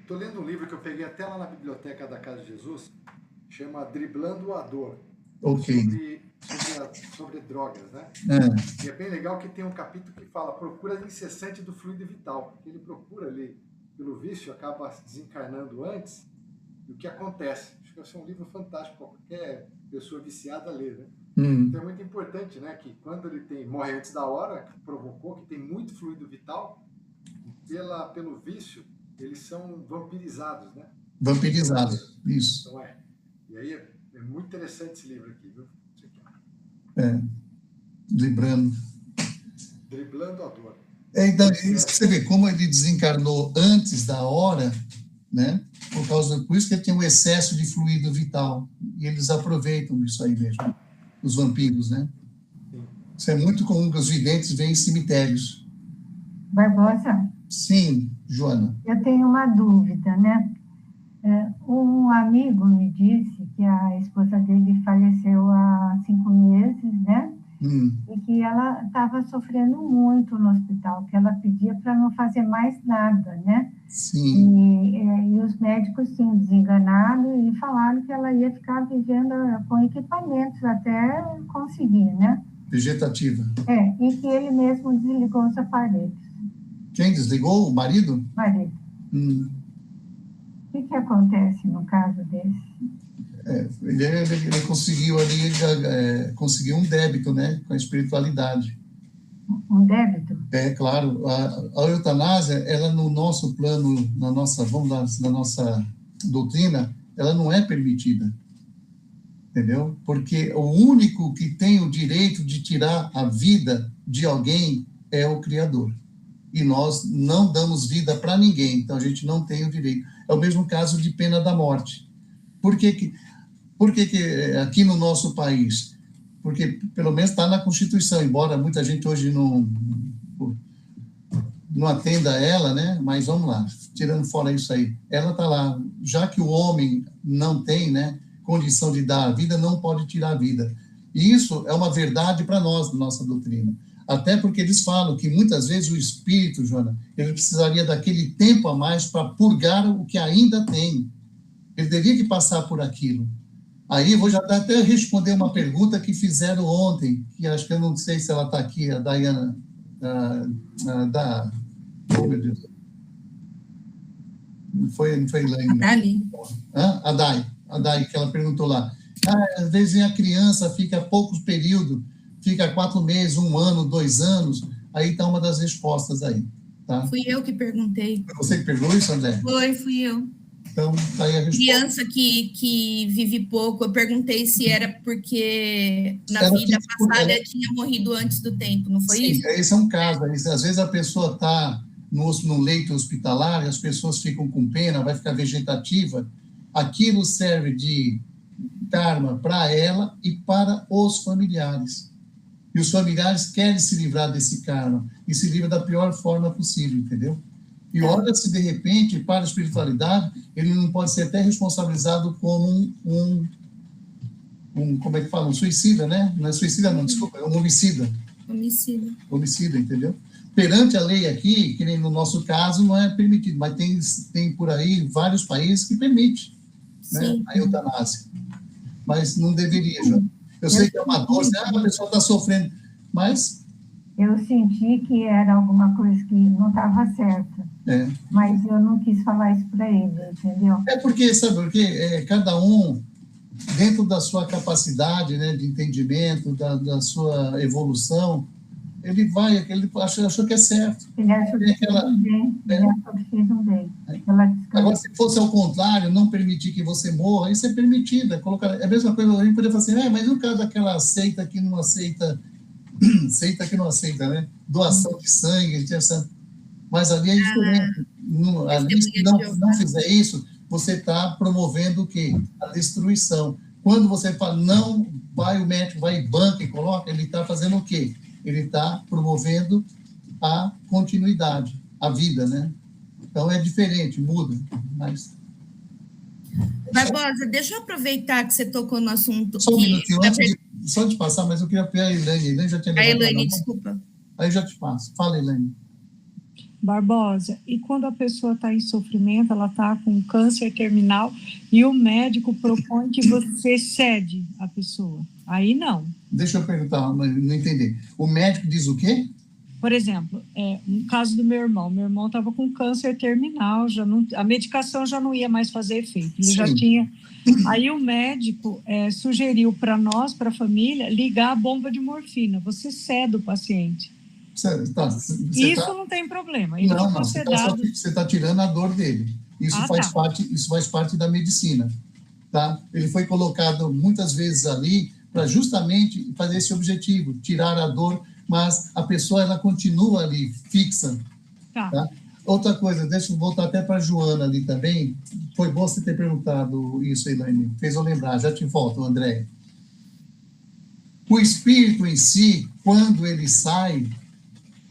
Estou lendo um livro que eu peguei até lá na biblioteca da Casa de Jesus, chama Driblando a Dor. Ok. Sobre drogas, né? E é bem legal que tem um capítulo que fala procura incessante do fluido vital. Ele procura ali, pelo vício, acaba desencarnando antes. E o que acontece? Acho que vai ser um livro fantástico para qualquer pessoa viciada a ler, né? Então é muito importante, né, que quando ele morre antes da hora, que provocou, que tem muito fluido vital, pelo vício, eles são vampirizados, né? Vampirizados, isso. Então E aí é muito interessante esse livro aqui, viu? Driblando a dor. Então, isso que você vê, como ele desencarnou antes da hora, né? Por isso que ele tem um excesso de fluido vital. E eles aproveitam isso aí mesmo, os vampiros, né? Isso é muito comum que os videntes veem em cemitérios. Barbosa? Sim, Joana. Eu tenho uma dúvida, né? Um amigo me disse que a esposa dele faleceu há 5 meses, né? E que ela estava sofrendo muito no hospital, que ela pedia para não fazer mais nada, né? Sim. E os médicos tinham desenganado e falaram que ela ia ficar vivendo com equipamentos até conseguir, né? Vegetativa. E que ele mesmo desligou os aparelhos. Quem desligou? O marido? Marido. O que acontece no caso desse? Ele conseguiu ali, conseguiu um débito, né, com a espiritualidade. Um débito? Claro. A eutanásia, ela no nosso plano, na nossa doutrina, ela não é permitida. Entendeu? Porque o único que tem o direito de tirar a vida de alguém é o Criador. E nós não damos vida para ninguém, então a gente não tem o direito. É o mesmo caso de pena da morte. Por que aqui no nosso país? Porque pelo menos está na Constituição, embora muita gente hoje não atenda a ela, né? Mas vamos lá, tirando fora isso aí. Ela está lá, já que o homem não tem, né, condição de dar a vida, não pode tirar a vida. E isso é uma verdade para nós, nossa doutrina. Até porque eles falam que muitas vezes o espírito, Joana, ele precisaria daquele tempo a mais para purgar o que ainda tem. Ele teria que passar por aquilo. Aí eu vou já até responder uma pergunta que fizeram ontem, que acho que eu não sei se ela está aqui, a Dayana, oh, meu Deus. Não foi Elaine. A Day, que ela perguntou lá. Às vezes a criança fica poucos períodos, fica 4 meses, 1 ano, 2 anos, aí está uma das respostas aí. Tá? Fui eu que perguntei. Foi você que perguntou isso, André? Fui eu. Então, aí a resposta... Criança que vive pouco, eu perguntei se era porque na Era vida tipo, passada tinha morrido antes do tempo, não foi sim, isso? Esse é um caso. Às vezes a pessoa está no leito hospitalar, as pessoas ficam com pena, vai ficar vegetativa. Aquilo serve de karma para ela e para os familiares. E os familiares querem se livrar desse karma e se livram da pior forma possível, entendeu? E olha se, de repente, para a espiritualidade, ele não pode ser até responsabilizado como como é que fala? Um suicida, né? Não é suicida, não, desculpa, é um homicida. Homicida, entendeu? Perante a lei aqui, que nem no nosso caso, não é permitido, mas tem por aí vários países que permitem, né, a eutanásia. Mas não deveria, já. Eu sei que é uma dor, a pessoa está sofrendo, mas... Eu senti que era alguma coisa que não estava certa, mas eu não quis falar isso para ele, entendeu? É porque, sabe por quê? Cada um, dentro da sua capacidade, né, de entendimento, da sua evolução, ele achou que é certo. Ele achou que fez um bem. Agora, se fosse ao contrário, não permitir que você morra, isso é permitido. É a mesma coisa, a gente poderia falar assim, mas no caso daquela seita que não aceita, né? Doação de sangue, mas ali é diferente. Ali, se não fizer isso, você está promovendo o quê? A destruição. Quando você fala, não, vai o médico, vai e banca e coloca, ele está fazendo o quê? Ele está promovendo a continuidade, a vida, né? Então é diferente, muda, mas... Barbosa, deixa eu aproveitar que você tocou no assunto. Só um minutinho, só de passar, mas eu queria pegar a Elaine. A Elaine já tinha levantado. A Elaine, desculpa. Aí eu já te passo. Fala, Elaine. Barbosa, e quando a pessoa está em sofrimento, ela está com câncer terminal e o médico propõe que você cede a pessoa? Aí não. Deixa eu perguntar, não entendi. O médico diz o quê? Por exemplo, no caso do meu irmão estava com câncer terminal, a medicação já não ia mais fazer efeito, ele já tinha... Aí o médico sugeriu para nós, para a família, ligar a bomba de morfina, você cede o paciente. Isso não tem problema. Você está tirando a dor dele. Isso faz parte da medicina. Tá? Ele foi colocado muitas vezes ali para justamente fazer esse objetivo, tirar a dor, mas a pessoa ela continua ali, fixa. Tá? Outra coisa, deixa eu voltar até para a Joana ali também. Foi bom você ter perguntado isso, Elaine. Fez eu lembrar, já te volto, André. O espírito em si, quando ele sai,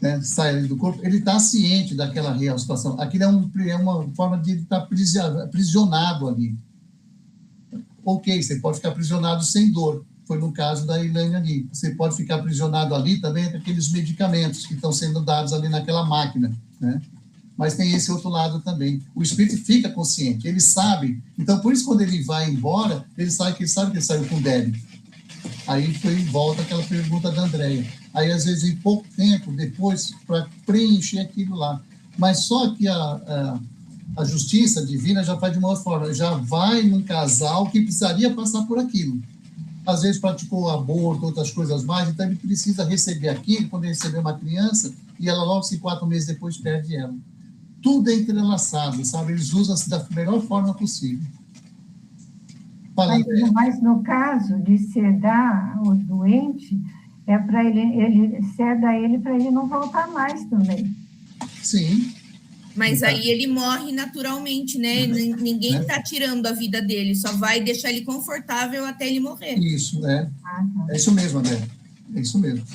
né, sai ali do corpo, ele está ciente daquela real situação. Aquilo é uma forma de ele estar aprisionado ali. Ok, você pode ficar aprisionado sem dor. Foi no caso da Elaine ali. Você pode ficar aprisionado ali também com aqueles medicamentos que estão sendo dados ali naquela máquina, né? Mas tem esse outro lado também. O espírito fica consciente, ele sabe. Então, por isso, quando ele vai embora, ele sabe que ele saiu com débito. Aí foi em volta aquela pergunta da Andréia. Aí, às vezes, em pouco tempo, depois, para preencher aquilo lá. Mas só que a justiça divina já faz de uma outra forma. Já vai num casal que precisaria passar por aquilo. Às vezes praticou aborto, outras coisas mais, então ele precisa receber aquilo, quando ele receber uma criança, e ela logo, 4 meses depois, perde ela. Tudo é entrelaçado, sabe? Eles usam-se da melhor forma possível. Mas no caso de sedar o doente, é para ele ceda ele para ele não voltar mais também. Sim. Mas aí ele morre naturalmente, né? Ninguém está tirando a vida dele, só vai deixar ele confortável até ele morrer. Isso, né? É isso mesmo, André. É isso mesmo.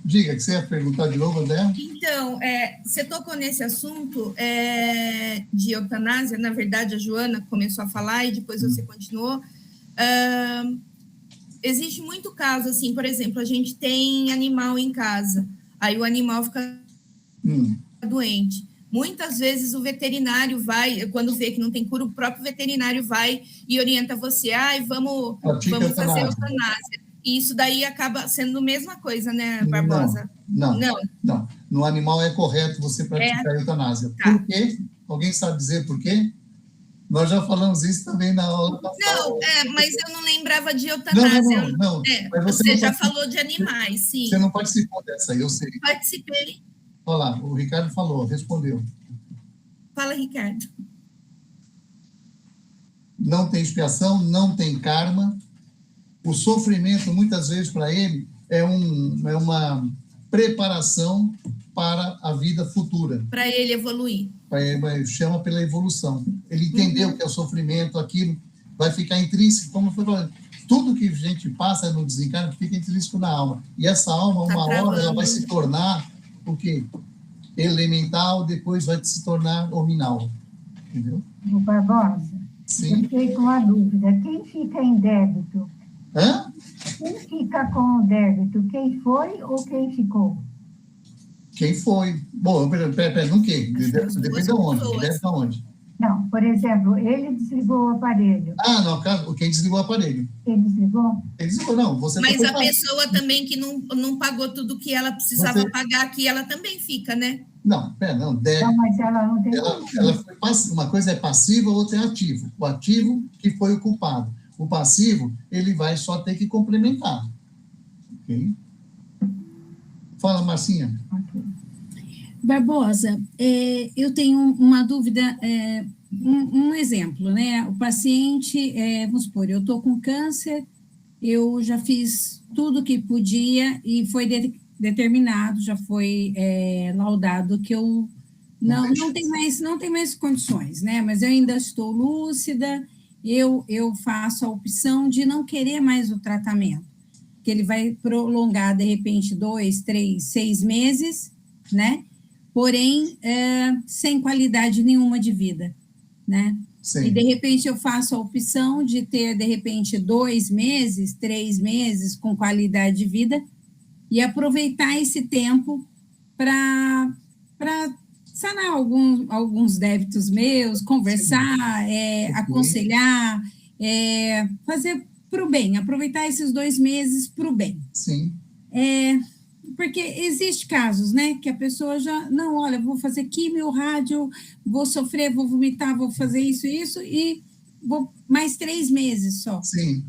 Diga, que você ia perguntar de novo, André? Então, você tocou nesse assunto de eutanásia, na verdade a Joana começou a falar e depois você continuou. Existe muito caso, assim, por exemplo, a gente tem animal em casa, aí o animal fica doente. Muitas vezes o veterinário vai, quando vê que não tem cura, o próprio veterinário vai e orienta você, vamos fazer eutanásia. E isso daí acaba sendo a mesma coisa, né, Barbosa? Não. No animal é correto você praticar a eutanásia. Tá. Por quê? Alguém sabe dizer por quê? Nós já falamos isso também na aula passada. Não, mas eu não lembrava de eutanásia. Não. Mas você já falou de animais, sim. Você não participou dessa aí, eu sei. Participei. Olha lá, o Ricardo falou, respondeu. Fala, Ricardo. não tem expiação, não tem karma. O sofrimento, muitas vezes, para ele, é uma preparação para a vida futura. Para ele evoluir. Chama pela evolução. Ele entendeu que é o sofrimento, aquilo vai ficar intrínseco, como foi falando. Tudo que a gente passa no desencarne fica intrínseco na alma. E essa alma, uma hora, ela vai se tornar o quê? Elemental, depois vai se tornar nominal. Entendeu? O Barbosa, sim. Eu fiquei com uma dúvida. Quem fica em débito? Hã? Quem fica com o débito? Quem foi ou quem ficou? Quem foi? Bom, pera, no quê? Depende de onde? Depende de onde? Não, por exemplo, ele desligou o aparelho. Ah, não, quem desligou o aparelho? Quem desligou? Ele desligou, não. Você mas a pessoa também que não pagou tudo que ela precisava pagar aqui, ela também fica, né? Não, não, deve. Não, mas ela não tem. Uma coisa é passiva, outra é ativo. O ativo que foi o culpado. O passivo, ele vai só ter que complementar. Ok? Fala, Marcinha. Okay. Barbosa, eu tenho uma dúvida, um exemplo, né? O paciente, vamos supor, eu estou com câncer, eu já fiz tudo que podia e foi determinado, já foi laudado que eu não tem mais condições, né? Mas eu ainda estou lúcida, eu faço a opção de não querer mais o tratamento, que ele vai prolongar, de repente, 2, 3, 6 meses, né? Porém, sem qualidade nenhuma de vida, né? Sim. E, de repente, eu faço a opção de ter, de repente, 2 meses, 3 meses com qualidade de vida e aproveitar esse tempo para sanar alguns débitos meus, conversar, aconselhar, fazer para o bem, aproveitar esses 2 meses para o bem. Sim. Porque existe casos, né, que a pessoa já, não, olha, vou fazer químio, rádio, vou sofrer, vou vomitar, vou fazer isso e vou mais 3 meses só. Sim.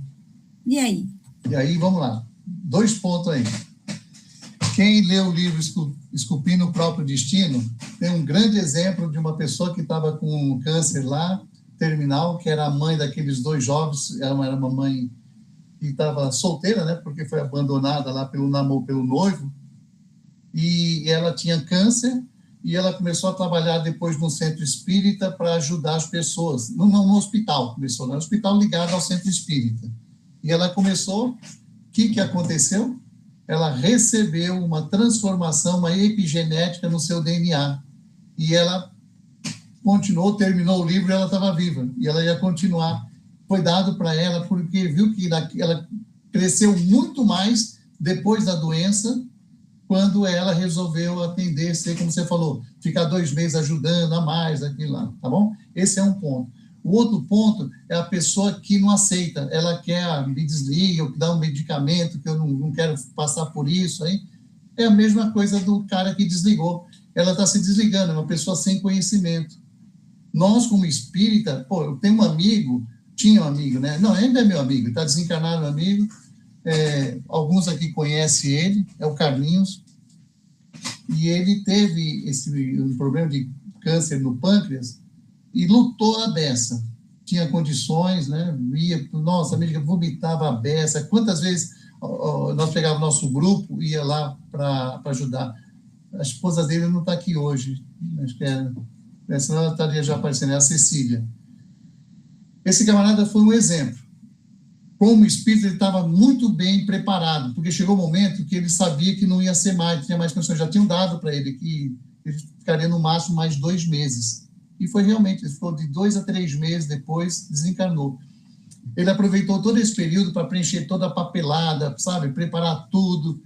E aí? E aí, vamos lá. 2 pontos aí. Quem lê o livro Esculpindo o Próprio Destino, tem um grande exemplo de uma pessoa que estava com um câncer lá, terminal, que era a mãe daqueles 2 jovens, ela era uma mãe que estava solteira, né, porque foi abandonada lá pelo noivo, e ela tinha câncer, e ela começou a trabalhar depois no centro espírita para ajudar as pessoas, no hospital, começou no hospital ligado ao centro espírita. E ela começou, o que aconteceu? Ela recebeu uma transformação, uma epigenética no seu DNA, e ela continuou, terminou o livro e ela estava viva, e ela ia continuar. Foi dado para ela porque viu que ela cresceu muito mais depois da doença, quando ela resolveu atender, ser como você falou, ficar 2 meses ajudando a mais, aquilo lá, tá bom? Esse é um ponto. O outro ponto é a pessoa que não aceita, ela quer, me desliga, ou dá um medicamento, que eu não quero passar por isso, aí. É a mesma coisa do cara que desligou. Ela está se desligando, é uma pessoa sem conhecimento. Nós, como espírita, eu tenho um amigo, tinha um amigo, né? Não, ainda é meu amigo, está desencarnado meu amigo, alguns aqui conhecem ele, é o Carlinhos, e ele teve um problema de câncer no pâncreas e lutou a beça. Tinha condições, né? Nossa, a médica vomitava a beça. Quantas vezes nós pegávamos nosso grupo e ia lá para ajudar? A esposa dele não está aqui hoje, acho que senão ela estaria já aparecendo, é a Cecília. Esse camarada foi um exemplo. Como espírito, ele estava muito bem preparado, porque chegou o momento que ele sabia que não ia ser mais, tinha mais condições, já tinham dado para ele que ele ficaria no máximo mais 2 meses. E foi realmente, ele ficou de 2 a 3 meses depois, desencarnou. Ele aproveitou todo esse período para preencher toda a papelada, sabe, preparar tudo.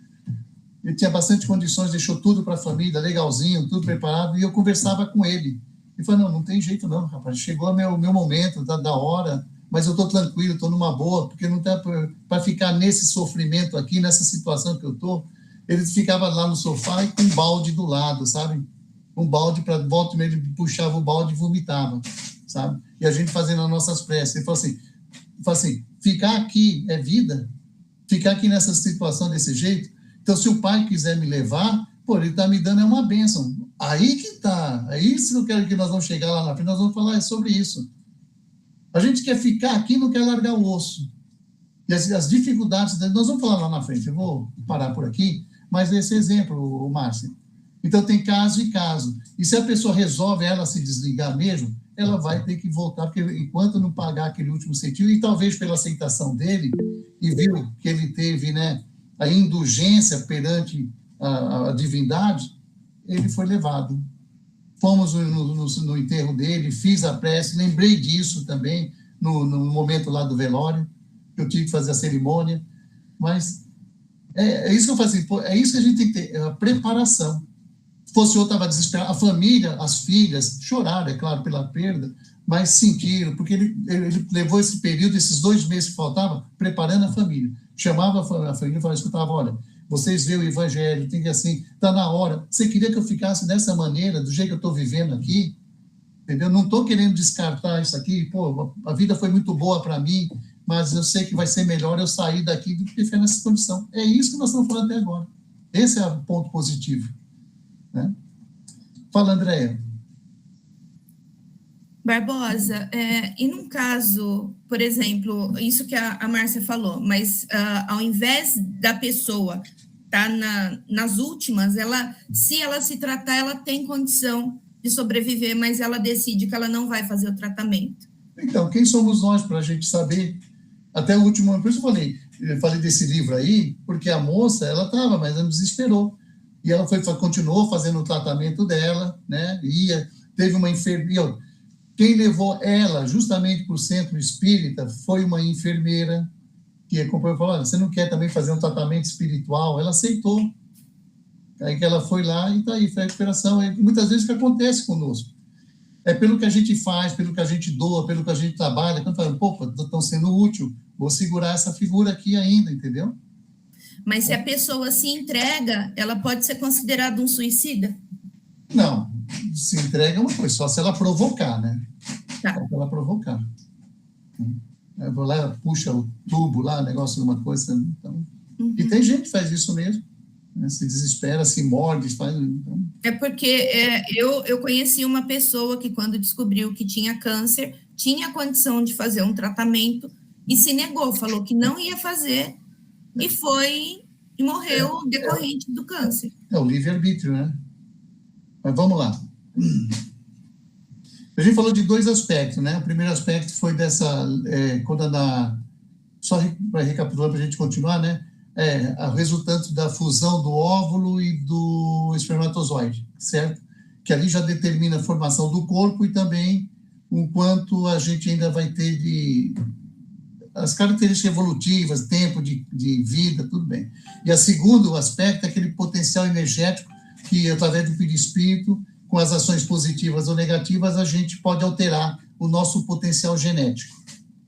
Ele tinha bastante condições, deixou tudo para a família, legalzinho, tudo preparado, e eu conversava com ele. Ele falou, não tem jeito não, rapaz, chegou o meu momento, da hora, mas eu estou tranquilo, estou numa boa, porque não está para ficar nesse sofrimento aqui, nessa situação que eu estou. Ele ficava lá no sofá e com um balde do lado, sabe? Um balde para volta e meia, ele puxava o balde e vomitava, sabe? E a gente fazendo as nossas preces. Ele falou assim, ficar aqui é vida? Ficar aqui nessa situação desse jeito? Então, se o pai quiser me levar, ele está me dando uma bênção. Aí que está. Aí, se eu quero que nós vamos chegar lá na frente, nós vamos falar sobre isso. A gente quer ficar aqui e não quer largar o osso. E as dificuldades, nós vamos falar lá na frente, eu vou parar por aqui, mas esse exemplo, Márcia. Então, tem caso e caso. E se a pessoa resolve ela se desligar mesmo, ela vai ter que voltar, porque enquanto não pagar aquele último centímetro, e talvez pela aceitação dele, e viu que ele teve, né, a indulgência perante a divindade, ele foi levado. Fomos no enterro dele, fiz a prece, lembrei disso também, no momento lá do velório, que eu tive que fazer a cerimônia, mas é isso que eu falei, é isso que a gente tem que ter, a preparação. Se fosse eu, estava desesperado, a família, as filhas, choraram, é claro, pela perda, mas sentiram, porque ele levou esse período, esses 2 meses que faltavam, preparando a família. Chamava a família e falava, escutava, olha, vocês veem o evangelho, tem que assim, está na hora. Você queria que eu ficasse dessa maneira, do jeito que eu estou vivendo aqui? Entendeu? Não estou querendo descartar isso aqui, pô, a vida foi muito boa para mim, mas eu sei que vai ser melhor eu sair daqui do que ficar nessa condição. É isso que nós estamos falando até agora. Esse é o ponto positivo. Né? Fala, Andréia. Barbosa, e num caso, por exemplo, isso que a Márcia falou, mas ao invés da pessoa estar nas últimas, se ela se tratar, ela tem condição de sobreviver, mas ela decide que ela não vai fazer o tratamento. Então, quem somos nós para a gente saber? Até o último ano, por isso eu falei desse livro aí, porque a moça, ela estava, mas ela desesperou. E ela continuou fazendo o tratamento dela, né? Teve uma enfermeira. Quem levou ela justamente para o centro espírita foi uma enfermeira que acompanhou e falou, olha, você não quer também fazer um tratamento espiritual? Ela aceitou. Aí que ela foi lá e está aí, foi a recuperação. É muitas vezes o que acontece conosco. É pelo que a gente faz, pelo que a gente doa, pelo que a gente trabalha. Quando fala, pô, estão sendo útil, vou segurar essa figura aqui ainda, entendeu? Mas se a pessoa se entrega, ela pode ser considerada um suicida? Não, se entrega é uma coisa, só se ela provocar, né? Tá. Só se ela provocar. Eu vou lá, puxa o tubo lá, negócio de uma coisa. Então... E tem gente que faz isso mesmo. Né? Se desespera, se morde, faz... Então... É porque eu conheci uma pessoa que, quando descobriu que tinha câncer, tinha condição de fazer um tratamento e se negou, falou que não ia fazer e morreu decorrente do câncer. É o livre-arbítrio, né? Mas vamos lá. A gente falou de 2 aspectos, né? O primeiro aspecto foi dessa... só para recapitular, para a gente continuar, né? O resultante da fusão do óvulo e do espermatozoide, certo? Que ali já determina a formação do corpo e também o quanto a gente ainda vai ter as características evolutivas, tempo de vida, tudo bem. E o segundo aspecto é aquele potencial energético que, através do perispírito, com as ações positivas ou negativas, a gente pode alterar o nosso potencial genético,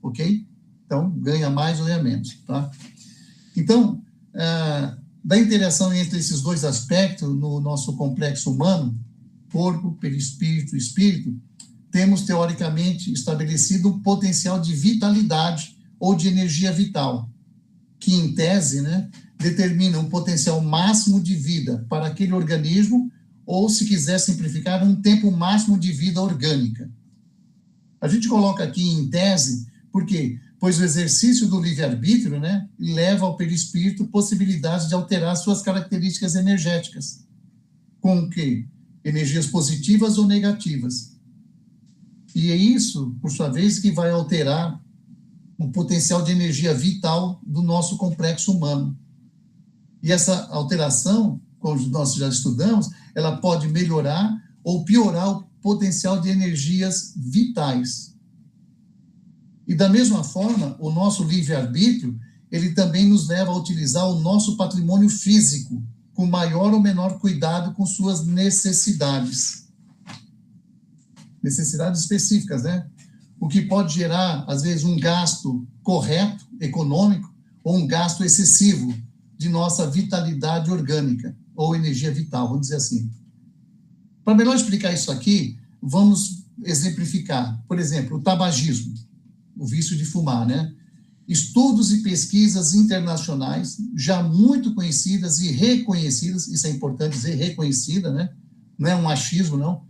ok? Então, ganha mais ou ganha menos, tá? Então, da interação entre esses 2 aspectos no nosso complexo humano, corpo, perispírito e espírito, temos, teoricamente, estabelecido um potencial de vitalidade ou de energia vital, que, em tese, né, determina um potencial máximo de vida para aquele organismo, ou, se quiser simplificar, um tempo máximo de vida orgânica. A gente coloca aqui em tese, por quê? Pois o exercício do livre-arbítrio, né, leva ao perispírito possibilidade de alterar suas características energéticas. Com o quê? Energias positivas ou negativas. E é isso, por sua vez, que vai alterar o potencial de energia vital do nosso complexo humano. E essa alteração, como nós já estudamos, ela pode melhorar ou piorar o potencial de energias vitais. E da mesma forma, o nosso livre-arbítrio, ele também nos leva a utilizar o nosso patrimônio físico com maior ou menor cuidado com suas necessidades. Necessidades específicas, né? O que pode gerar, às vezes, um gasto correto, econômico, ou um gasto excessivo de nossa vitalidade orgânica, ou energia vital, vamos dizer assim. Para melhor explicar isso aqui, vamos exemplificar. Por exemplo, o tabagismo, o vício de fumar, né? Estudos e pesquisas internacionais, já muito conhecidas e reconhecidas, isso é importante dizer, reconhecida, né? Não é um achismo, não,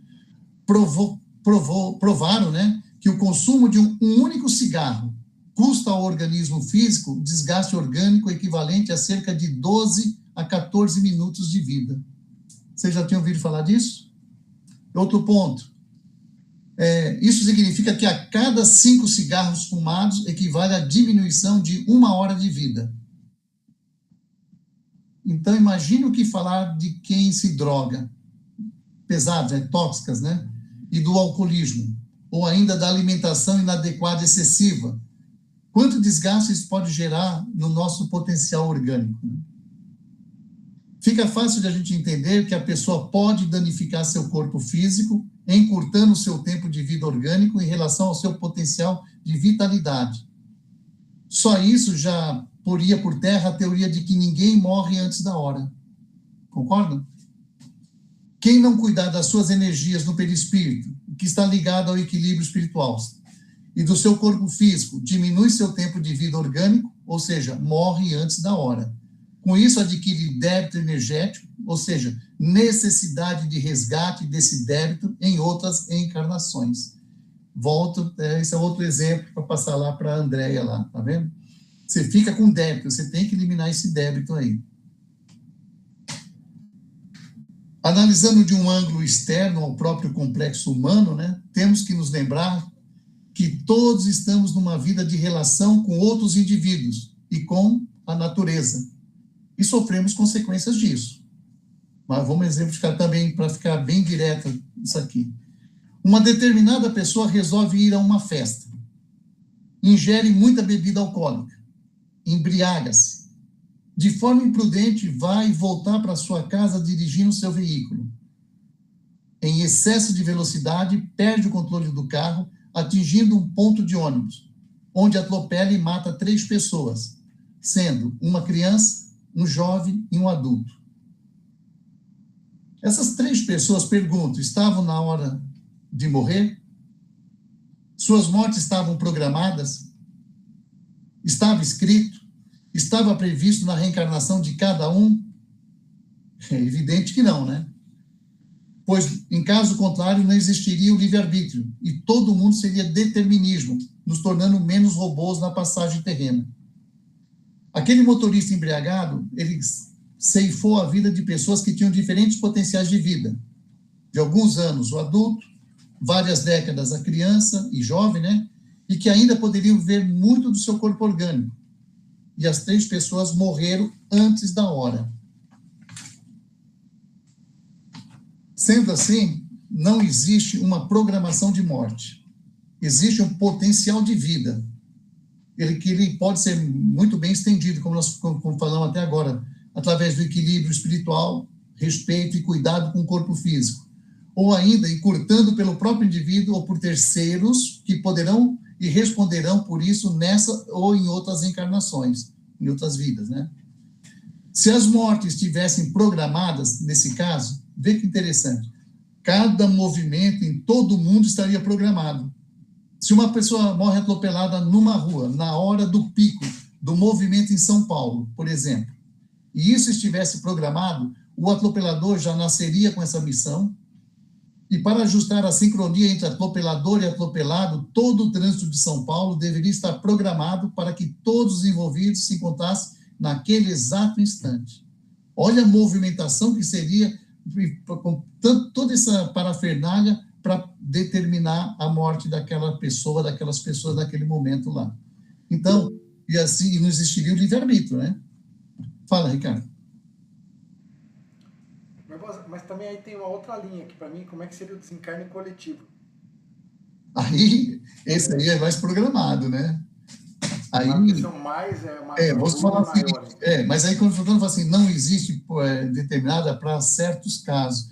provaram, né, que o consumo de um único cigarro custa ao organismo físico desgaste orgânico equivalente a cerca de 12 a 14 minutos de vida. Vocês já tinham ouvido falar disso? Outro ponto. Isso significa que a cada 5 cigarros fumados equivale à diminuição de 1 hora de vida. Então, imagine o que falar de quem se droga. Pesadas, tóxicas, né? E do alcoolismo. Ou ainda da alimentação inadequada excessiva. Quanto desgaste isso pode gerar no nosso potencial orgânico? Né? Fica fácil de a gente entender que a pessoa pode danificar seu corpo físico, encurtando o seu tempo de vida orgânico em relação ao seu potencial de vitalidade. Só isso já poria por terra a teoria de que ninguém morre antes da hora. Concordam? Quem não cuidar das suas energias no perispírito, que está ligado ao equilíbrio espiritual, e do seu corpo físico, diminui seu tempo de vida orgânico, ou seja, morre antes da hora. Com isso, adquire débito energético, ou seja, necessidade de resgate desse débito em outras encarnações. Volto, esse é outro exemplo para passar lá para a Andréia lá, tá vendo? Você fica com débito, você tem que eliminar esse débito aí. Analisando de um ângulo externo ao próprio complexo humano, né, temos que nos lembrar que todos estamos numa vida de relação com outros indivíduos e com a natureza. E sofremos consequências disso. Mas vamos exemplificar também, para ficar bem direto isso aqui. Uma determinada pessoa resolve ir a uma festa. Ingere muita bebida alcoólica. Embriaga-se. De forma imprudente, vai voltar para sua casa dirigindo seu veículo. Em excesso de velocidade, perde o controle do carro, atingindo um ponto de ônibus, onde atropela e mata 3 pessoas, sendo uma criança, um jovem e um adulto. Essas 3 pessoas, pergunto, estavam na hora de morrer? Suas mortes estavam programadas? Estava escrito? Estava previsto na reencarnação de cada um? É evidente que não, né? Pois, em caso contrário, não existiria o livre-arbítrio e todo mundo seria determinismo, nos tornando menos robôs na passagem terrena. Aquele motorista embriagado, ele ceifou a vida de pessoas que tinham diferentes potenciais de vida. De alguns anos, o adulto, várias décadas, a criança e jovem, né? E que ainda poderiam ver muito do seu corpo orgânico. E as 3 pessoas morreram antes da hora. Sendo assim, não existe uma programação de morte. Existe um potencial de vida. Que ele pode ser muito bem estendido, como nós falamos até agora, através do equilíbrio espiritual, respeito e cuidado com o corpo físico. Ou ainda, encurtando pelo próprio indivíduo ou por terceiros que poderão e responderão por isso nessa ou em outras encarnações, em outras vidas, né? Se as mortes estivessem programadas, nesse caso, vê que interessante, cada movimento em todo o mundo estaria programado. Se uma pessoa morre atropelada numa rua, na hora do pico do movimento em São Paulo, por exemplo, e isso estivesse programado, o atropelador já nasceria com essa missão. E para ajustar a sincronia entre atropelador e atropelado, todo o trânsito de São Paulo deveria estar programado para que todos os envolvidos se encontrassem naquele exato instante. Olha a movimentação que seria com toda essa parafernália para determinar a morte daquela pessoa, daquelas pessoas naquele momento lá. Então, e assim não existiria o livre-arbítrio, né? Fala, Ricardo. Mas também aí tem uma outra linha, que para mim, como é que seria o desencarne coletivo? Aí, esse aí é mais programado, né? Aí, vou falar assim, mas aí quando eu falo assim, não existe determinada para certos casos.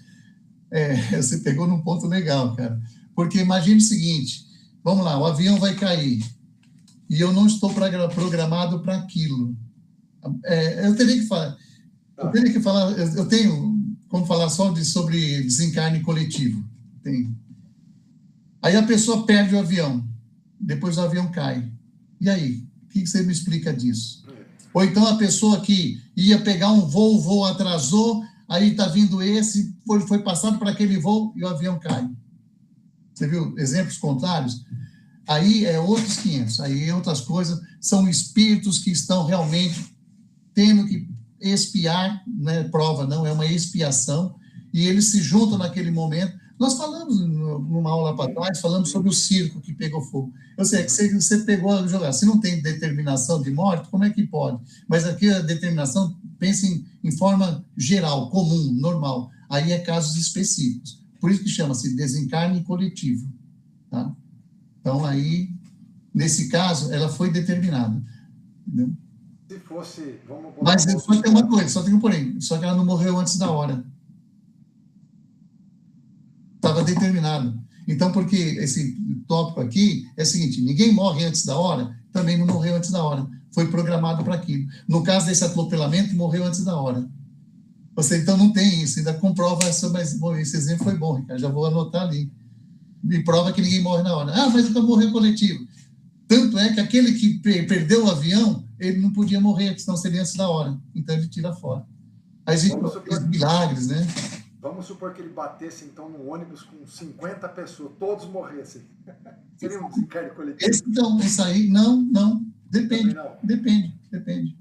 Você pegou num ponto legal, cara. Porque imagine o seguinte, vamos lá, o avião vai cair e eu não estou programado para aquilo. Eu tenho como falar só sobre desencarne coletivo. Tem. Aí a pessoa perde o avião, depois o avião cai. E aí? O que você me explica disso? Ou então a pessoa que ia pegar um voo, o voo atrasou, aí está vindo esse, foi passado para aquele voo e o avião cai. Você viu exemplos contrários? Aí é outros 500, aí outras coisas, são espíritos que estão realmente tendo que expiar, não é prova não, é uma expiação, e eles se juntam naquele momento. Nós falamos, numa aula para trás, falamos sobre o circo que pegou fogo. Eu sei que você pegou a jogar, se não tem determinação de morte, como é que pode? Mas aqui a determinação, pensa em forma geral, comum, normal. Aí é casos específicos. Por isso que chama-se desencarne coletivo. Tá? Então, aí, nesse caso, ela foi determinada. Entendeu? Se fosse... Mas só tem uma coisa, só tem um porém, só que ela não morreu antes da hora. Estava determinado. Então, porque esse tópico aqui é o seguinte, ninguém morre antes da hora, também não morreu antes da hora. Foi programado para aquilo. No caso desse atropelamento, morreu antes da hora. Você, então, não tem isso, ainda comprova essa, mas bom, esse exemplo foi bom, Ricardo, já vou anotar ali. Me prova que ninguém morre na hora. Ah, mas nunca morreu coletivo. Tanto é que aquele que perdeu o avião, ele não podia morrer, senão seria antes da hora. Então, ele tira fora. Aí existem os milagres, né? Vamos supor que ele batesse, então, num ônibus com 50 pessoas, todos morressem. Seria um desencarne coletivo? Então, isso aí, não. Depende. Depende.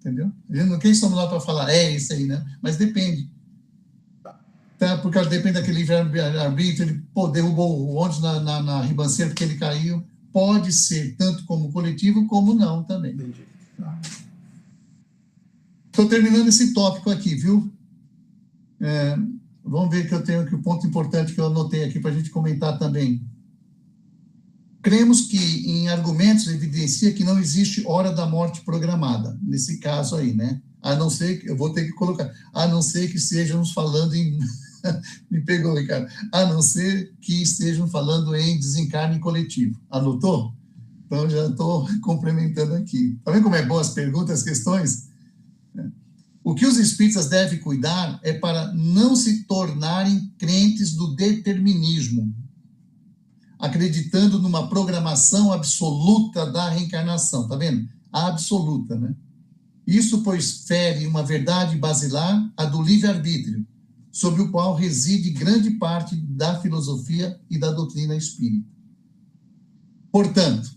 Entendeu? Quem somos lá para falar, isso aí, né? Mas depende. Tá, porque depende daquele livre-arbítrio, ele derrubou o ônibus na ribanceira porque ele caiu. Pode ser tanto como coletivo, como não também. Entendi. Estou terminando esse tópico aqui, viu? Vamos ver que eu tenho aqui o ponto importante que eu anotei aqui para a gente comentar também. Cremos que em argumentos evidencia que não existe hora da morte programada, nesse caso aí, né? A não ser que, eu vou ter que colocar, a não ser que estejamos falando em... Me pegou, Ricardo. A não ser que estejam falando em desencarne coletivo. Anotou? Então, já estou complementando aqui. Está vendo como é bom as perguntas, as questões? O que os espíritas devem cuidar é para não se tornarem crentes do determinismo, acreditando numa programação absoluta da reencarnação. Está vendo? A absoluta, né? Isso, pois, fere uma verdade basilar, a do livre-arbítrio, sobre o qual reside grande parte da filosofia e da doutrina espírita. Portanto,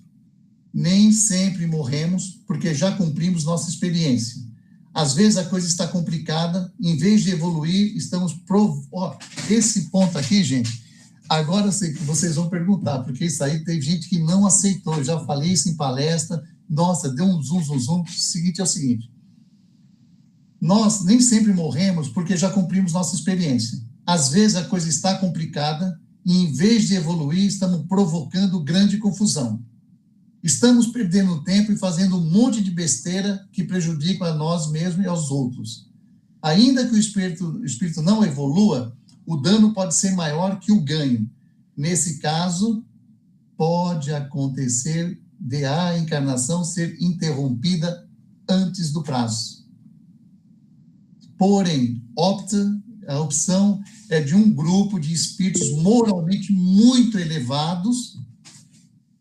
nem sempre morremos porque já cumprimos nossa experiência. Às vezes a coisa está complicada, em vez de evoluir, estamos... Esse ponto aqui, gente, agora vocês vão perguntar, porque isso aí tem gente que não aceitou, eu já falei isso em palestra, nossa, deu um zoom. O seguinte é o seguinte, nós nem sempre morremos porque já cumprimos nossa experiência. Às vezes a coisa está complicada e, em vez de evoluir, estamos provocando grande confusão. Estamos perdendo tempo e fazendo um monte de besteira que prejudica a nós mesmos e aos outros. Ainda que o espírito não evolua, o dano pode ser maior que o ganho. Nesse caso, pode acontecer de a encarnação ser interrompida antes do prazo. Porém, a opção é de um grupo de espíritos moralmente muito elevados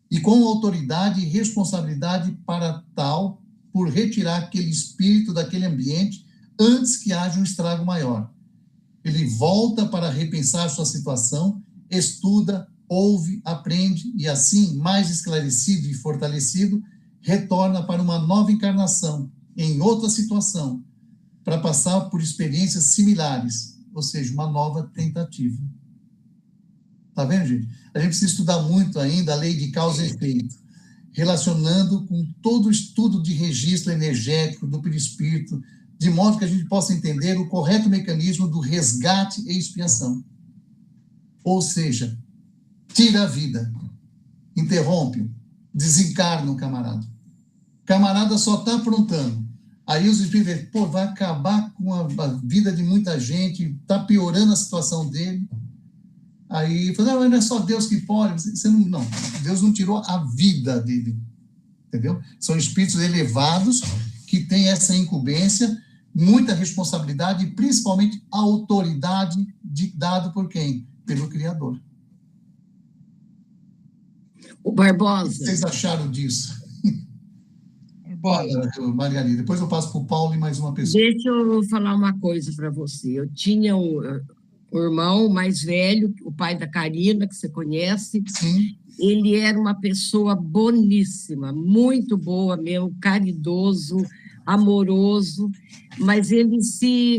e com autoridade e responsabilidade para tal, por retirar aquele espírito daquele ambiente antes que haja um estrago maior. Ele volta para repensar sua situação, estuda, ouve, aprende e assim, mais esclarecido e fortalecido, retorna para uma nova encarnação, em outra situação, para passar por experiências similares, ou seja, uma nova tentativa. Tá vendo, gente? A gente precisa estudar muito ainda a lei de causa e efeito, relacionando com todo o estudo de registro energético do perispírito, de modo que a gente possa entender o correto mecanismo do resgate e expiação. Ou seja, tira a vida, interrompe, desencarna o camarada. O camarada só está aprontando. Aí os espíritos dizem, vai acabar com a vida de muita gente, está piorando a situação dele. Aí, não é só Deus que pode. Não, Deus não tirou a vida dele, entendeu? São espíritos elevados que têm essa incumbência, muita responsabilidade e principalmente a autoridade dado por quem? Pelo Criador. O Barbosa. O que vocês acharam disso? Margarida, depois eu passo para o Paulo e mais uma pessoa. Deixa eu falar uma coisa para você. Eu tinha o irmão mais velho, o pai da Karina, que você conhece. Sim. Ele era uma pessoa boníssima, muito boa mesmo, caridoso, amoroso, mas ele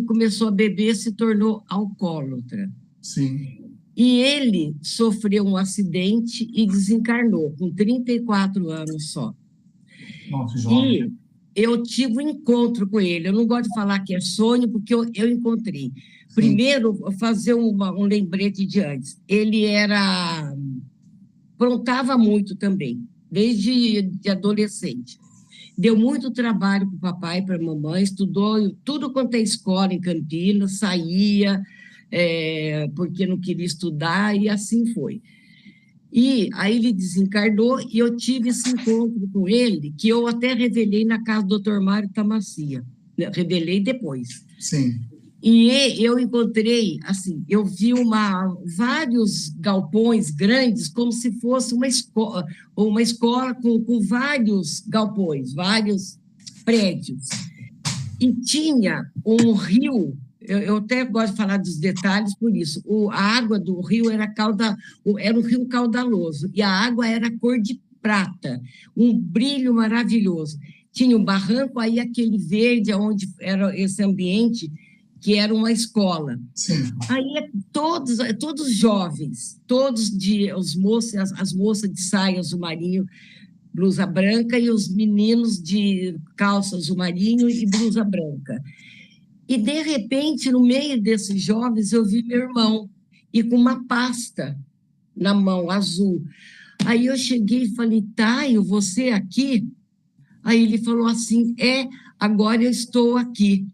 começou a beber, se tornou alcoólatra. Sim. E ele sofreu um acidente e desencarnou, com 34 anos só. Nossa, jovem. E eu tive um encontro com ele. Eu não gosto de falar que é sonho, porque eu encontrei. Primeiro, vou fazer um lembrete de antes. Ele aprontava muito também, desde de adolescente. Deu muito trabalho para o papai e para a mamãe, estudou tudo quanto é escola em Campinas, saía, porque não queria estudar, e assim foi. E aí ele desencarnou, e eu tive esse encontro com ele, que eu até revelei na casa do Dr. Mário Tamassia. Revelei depois. Sim. E eu encontrei, assim, eu vi vários galpões grandes, como se fosse uma escola com vários galpões, vários prédios. E tinha um rio, eu até gosto de falar dos detalhes por isso, a água do rio era um rio caudaloso, e a água era cor de prata, um brilho maravilhoso. Tinha um barranco, aí aquele verde, onde era esse ambiente, que era uma escola. Sim. Aí todos jovens, as moças de saia azul marinho, blusa branca, e os meninos de calça azul marinho e blusa branca. E, de repente, no meio desses jovens, eu vi meu irmão, e com uma pasta na mão, azul. Aí eu cheguei e falei, Taio, você aqui? Aí ele falou assim, agora eu estou aqui.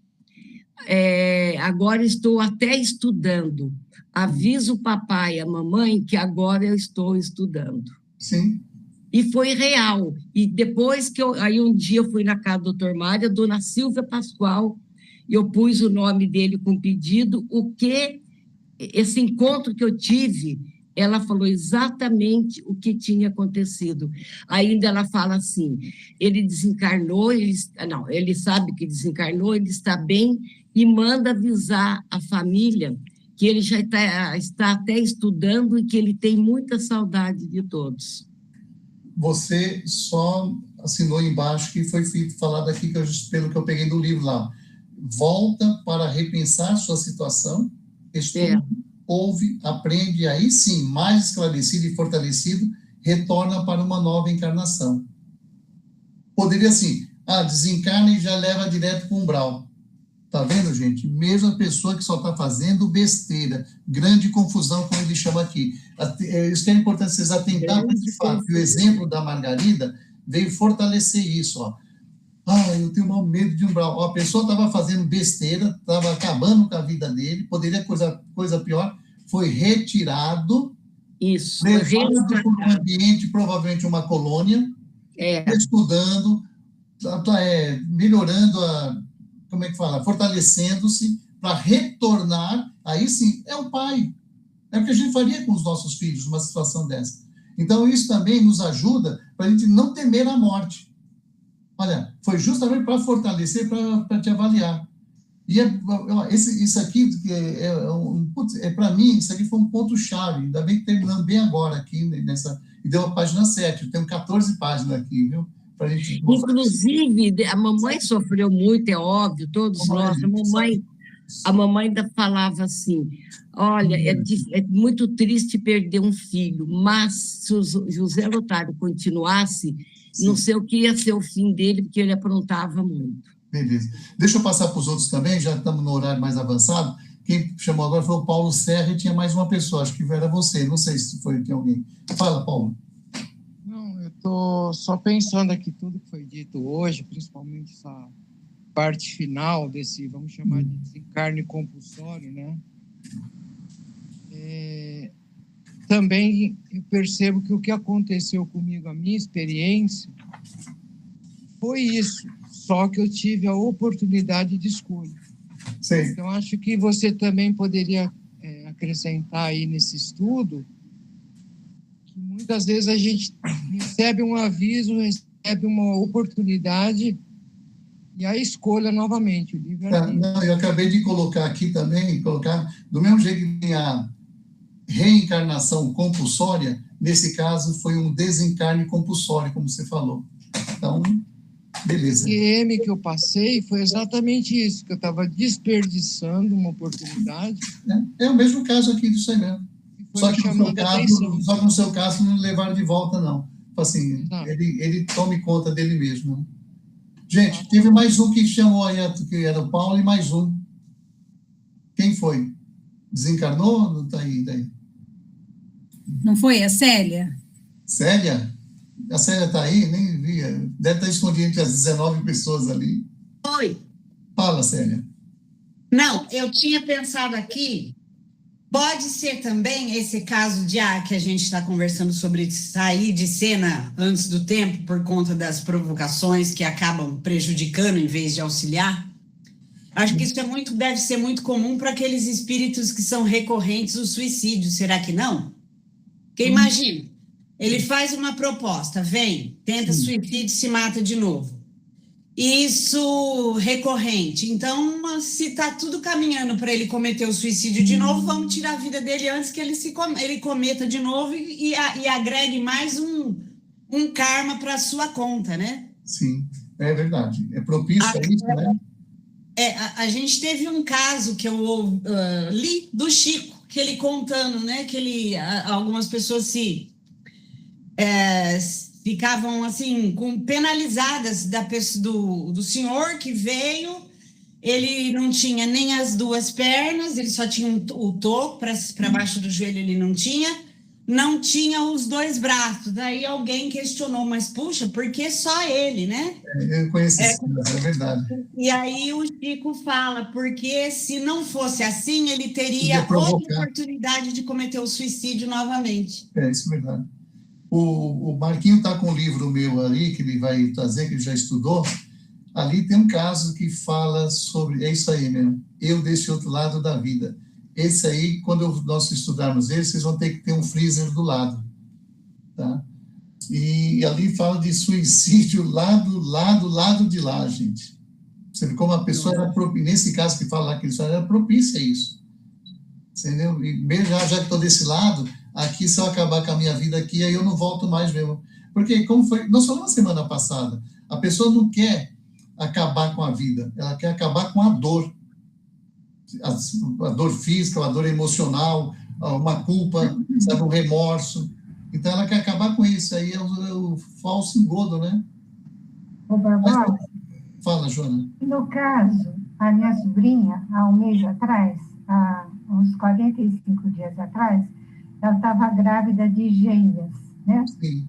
Agora estou até estudando. Aviso o papai e a mamãe que agora eu estou estudando. Sim. E foi real. E depois aí um dia eu fui na casa do Dr. Mário, a dona Silvia Pascoal, e eu pus o nome dele com pedido, esse encontro que eu tive, ela falou exatamente o que tinha acontecido. Ainda ela fala assim, ele desencarnou, ele sabe que desencarnou, ele está bem, e manda avisar a família que ele já está até estudando e que ele tem muita saudade de todos. Você só assinou embaixo que foi falado aqui, pelo que eu peguei do livro lá. Volta para repensar sua situação, estuda, ouve, aprende, e aí sim, mais esclarecido e fortalecido, retorna para uma nova encarnação. Poderia assim, desencarna e já leva direto para o umbral. Tá vendo, gente? Mesmo a pessoa que só está fazendo besteira, grande confusão, como ele chama aqui. Isso que é importante vocês atentarem, de fato, que o exemplo da Margarida veio fortalecer isso, ó. Eu tenho mau medo de umbral. A pessoa estava fazendo besteira, estava acabando com a vida dele, poderia coisa pior, foi retirado, levado para um ambiente, provavelmente uma colônia, estudando, melhorando como é que fala? Fortalecendo-se para retornar, aí sim, é o pai. É o que a gente faria com os nossos filhos numa situação dessa. Então, isso também nos ajuda para a gente não temer a morte. Olha, foi justamente para fortalecer, para te avaliar. E isso aqui, para mim, isso aqui foi um ponto-chave. Ainda bem que terminando bem agora aqui, e deu a página 7. Eu tenho 14 páginas aqui, viu? Inclusive, a mamãe sofreu muito, é óbvio, todos nós. A mamãe ainda falava assim, olha, é muito triste perder um filho, mas se o José Lotário continuasse, não sei o que ia ser o fim dele, porque ele aprontava muito. Beleza. Deixa eu passar para os outros também, já estamos no horário mais avançado. Quem chamou agora foi o Paulo Serra, e tinha mais uma pessoa, acho que era você, não sei se tem alguém. Fala, Paulo. Estou só pensando aqui tudo que foi dito hoje, principalmente essa parte final desse, vamos chamar de desencarne compulsório, né? Também eu percebo que o que aconteceu comigo, a minha experiência, foi isso, só que eu tive a oportunidade de escolha. Sim. Então, acho que você também poderia acrescentar aí nesse estudo, muitas vezes a gente recebe um aviso, recebe uma oportunidade E a escolha, novamente, o livre-arbítrio. Eu acabei de colocar aqui também, do mesmo jeito que tem a reencarnação compulsória, nesse caso foi um desencarne compulsório, como você falou. Então, beleza. O QM que eu passei foi exatamente isso, que eu estava desperdiçando uma oportunidade. É o mesmo caso aqui disso aí mesmo. Só que no seu caso não levaram de volta, não. Assim, ele tome conta dele mesmo. Né? Gente, teve mais um que chamou aí, que era o Paulo, e mais um. Quem foi? Desencarnou? Não está aí, daí? Não foi a Célia? Célia? A Célia está aí? Nem via. Deve estar escondida entre as 19 pessoas ali. Oi. Fala, Célia. Não, eu tinha pensado aqui, pode ser também esse caso que a gente está conversando sobre sair de cena antes do tempo por conta das provocações que acabam prejudicando em vez de auxiliar? Acho que isso deve ser muito comum para aqueles espíritos que são recorrentes ao suicídio, será que não? Porque imagina, ele faz uma proposta, vem, tenta suicídio, se mata de novo. Isso recorrente. Então, se está tudo caminhando para ele cometer o suicídio de novo, vamos tirar a vida dele antes que ele cometa de novo e agregue mais um karma para a sua conta, né? Sim, é verdade. É propício a isso, né? A gente teve um caso que eu li do Chico, que ele contando, né? Que algumas pessoas ficavam assim penalizadas do senhor que veio. Ele não tinha nem as duas pernas, ele só tinha o toco para baixo do joelho, ele não tinha os dois braços. Daí alguém questionou, mas puxa, por que só ele, né? Eu conheço isso, é verdade. E aí o Chico fala, porque se não fosse assim, ele teria outra oportunidade de cometer o suicídio novamente. Isso é verdade. O Marquinho está com um livro meu ali, que ele vai trazer, que ele já estudou. Ali tem um caso que fala sobre, é isso aí mesmo, eu desse outro lado da vida. Esse aí, quando nós estudarmos ele, vocês vão ter que ter um freezer do lado, tá? E ali fala de suicídio lá do lado de lá, gente. Você vê como a pessoa era propícia, nesse caso que fala lá que ele só era propícia a isso. Entendeu? E mesmo já que estou desse lado, aqui se eu acabar com a minha vida aqui, aí eu não volto mais mesmo. Porque, como foi, nós falamos semana passada, a pessoa não quer acabar com a vida, ela quer acabar com a dor. A dor física, a dor emocional, uma culpa, sabe, um remorso. Então, ela quer acabar com isso. Aí é o falso engodo, né? Ô, Barbosa. Fala, Joana. No caso, a minha sobrinha, há um mês atrás, há uns 45 dias atrás, ela estava grávida de gêmeas, né? Sim.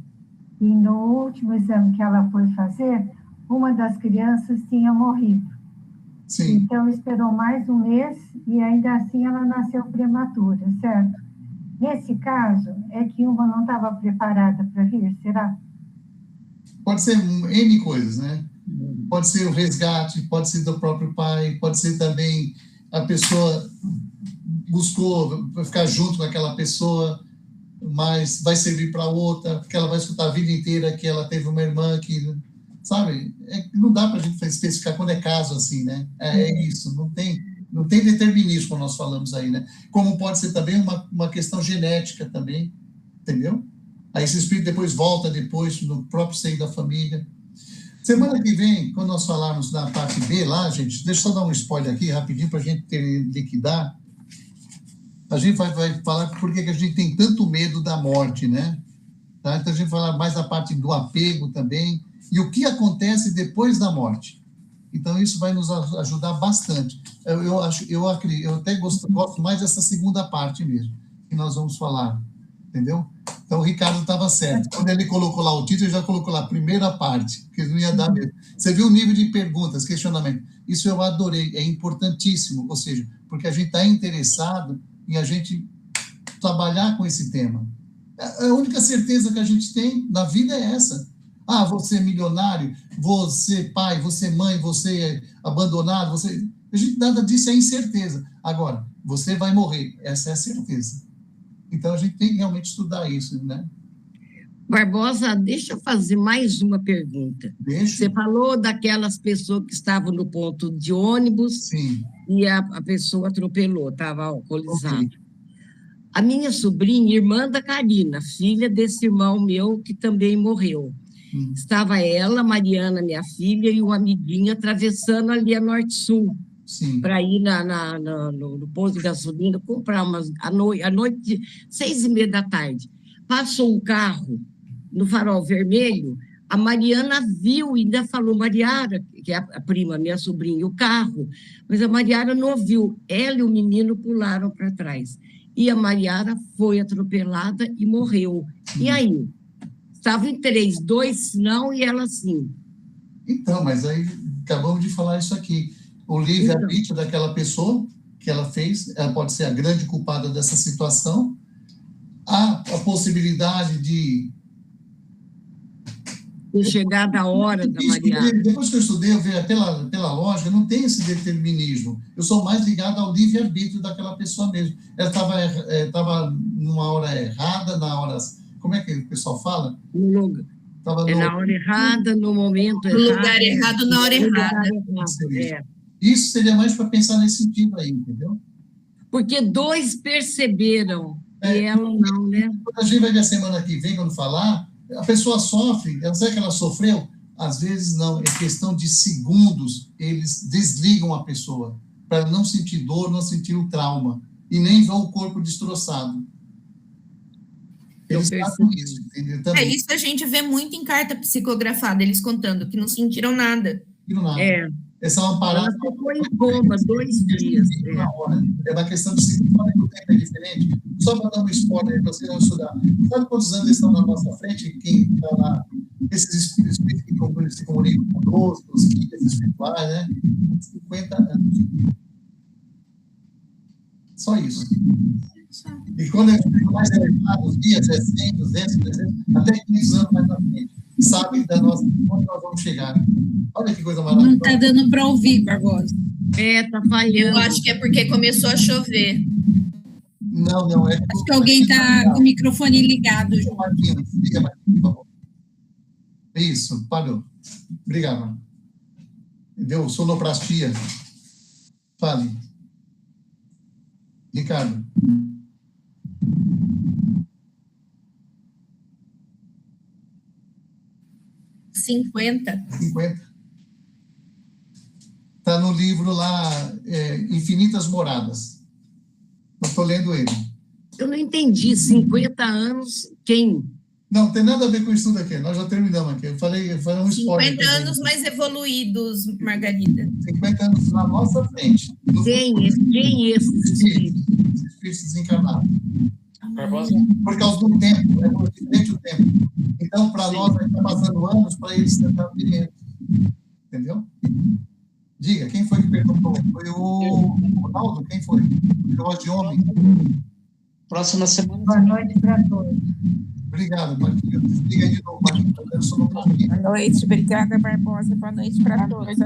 E no último exame que ela foi fazer, uma das crianças tinha morrido. Sim. Então, esperou mais um mês e ainda assim ela nasceu prematura, certo? Nesse caso, é que uma não estava preparada para vir, será? Pode ser N coisas, né? Pode ser o resgate, pode ser do próprio pai, pode ser também a pessoa buscou ficar junto com aquela pessoa, mas vai servir para outra, porque ela vai escutar a vida inteira que ela teve uma irmã que... Sabe, não dá para a gente especificar quando é caso assim, né? É isso, não tem determinismo, como nós falamos aí, né? Como pode ser também uma questão genética também, entendeu? Aí esse espírito depois volta no próprio seio da família. Semana que vem, quando nós falarmos da parte B lá, gente, deixa eu só dar um spoiler aqui, rapidinho, para a gente liquidar. A gente vai falar por que a gente tem tanto medo da morte, né? Tá? Então a gente vai falar mais da parte do apego também, e o que acontece depois da morte. Então, isso vai nos ajudar bastante. Eu até gosto mais dessa segunda parte mesmo, que nós vamos falar, entendeu? Então, o Ricardo estava certo. Quando ele colocou lá o título, ele já colocou lá a primeira parte, que não ia dar mesmo. Você viu o nível de perguntas, questionamento. Isso eu adorei, é importantíssimo, ou seja, porque a gente está interessado em a gente trabalhar com esse tema. A única certeza que a gente tem na vida é essa. Ah, você é milionário, você pai, você mãe, você é abandonado, a gente nada disso é incerteza. Agora, você vai morrer, essa é a certeza. Então, a gente tem que realmente estudar isso, né? Barbosa, deixa eu fazer mais uma pergunta. Você falou daquelas pessoas que estavam no ponto de ônibus. Sim. E a pessoa atropelou, estava alcoolizada. Okay. A minha sobrinha, irmã da Karina, filha desse irmão meu que também morreu. Estava ela, Mariana, minha filha, e um amiguinho atravessando ali a Norte-Sul para ir no posto de gasolina comprar umas à noite, 6h30 da tarde. Passou um carro no farol vermelho, a Mariana viu e ainda falou, Mariara, que é a prima, minha sobrinha, o carro, mas a Mariara não viu. Ela e o menino pularam para trás. E a Mariara foi atropelada e morreu. E aí? Estavam em 3, 2 não, e ela sim. Então, mas aí acabamos de falar isso aqui. O livre-arbítrio daquela pessoa que ela fez, ela pode ser a grande culpada dessa situação. Há a possibilidade de chegada a hora da Mariana. Depois que eu estudei, eu vi pela lógica, não tem esse determinismo. Eu sou mais ligado ao livre-arbítrio daquela pessoa mesmo. Ela estava numa hora errada, na hora... Como é que o pessoal fala? Na hora errada, no momento errado. No lugar errado, na hora errada. Isso seria mais para pensar nesse sentido aí, entendeu? Porque 2 perceberam, e ela não, né? Quando a gente vai ver a semana que vem, quando falar, a pessoa sofre, ela sabe que ela sofreu? Às vezes não, é questão de segundos, eles desligam a pessoa, para não sentir dor, não sentir o trauma, e nem ver o corpo destroçado. Eles fazem isso, entendeu? Também. Isso a gente vê muito em carta psicografada, eles contando que não sentiram nada. Essa é uma parada. Ela ficou em coma 2 dias. É uma questão de segundo, olha que o tempo é diferente. Só para dar um spoiler para vocês não estudar. Sabe quantos anos estão na nossa frente? Quem está lá? Esses espíritos que se comunicam conosco, os guias espirituais, né? 50 anos. Só isso. E quando eu fico mais elevado, os dias é 100, 200, 300, até 500 anos mais na frente, sabe da nossa, onde nós vamos chegar. Olha que coisa maravilhosa. Não está dando para ouvir, Barbosa. Está falhando. Eu acho que é porque começou a chover. Não, é... Acho que alguém está com o microfone ligado. Marquinhos, liga, Marquinhos, por favor. Isso, parou. Obrigado. Deu sonoplastia. Fale. Ricardo. $50. Está no livro lá, Infinitas Moradas. Eu estou lendo ele. Eu não entendi. 50 anos, quem? Não, tem nada a ver com isso tudo aqui. Nós já terminamos aqui. Eu falei um spoiler. 50 anos mais evoluídos, Margarida. 50 anos na nossa frente. Quem esses espíritos? Os espíritos desencarnados. Por causa do tempo, é diferente o tempo. Então, para nós, está passando anos, para eles tentar vir. Entendeu? Diga, quem foi que perguntou? Foi o Ronaldo? Quem foi? O voz de homem. Próxima semana. Boa noite para todos. Obrigado, Marquinhos. Liga de novo, Marquinhos. Boa noite, obrigada, Barbosa. Boa noite para todos.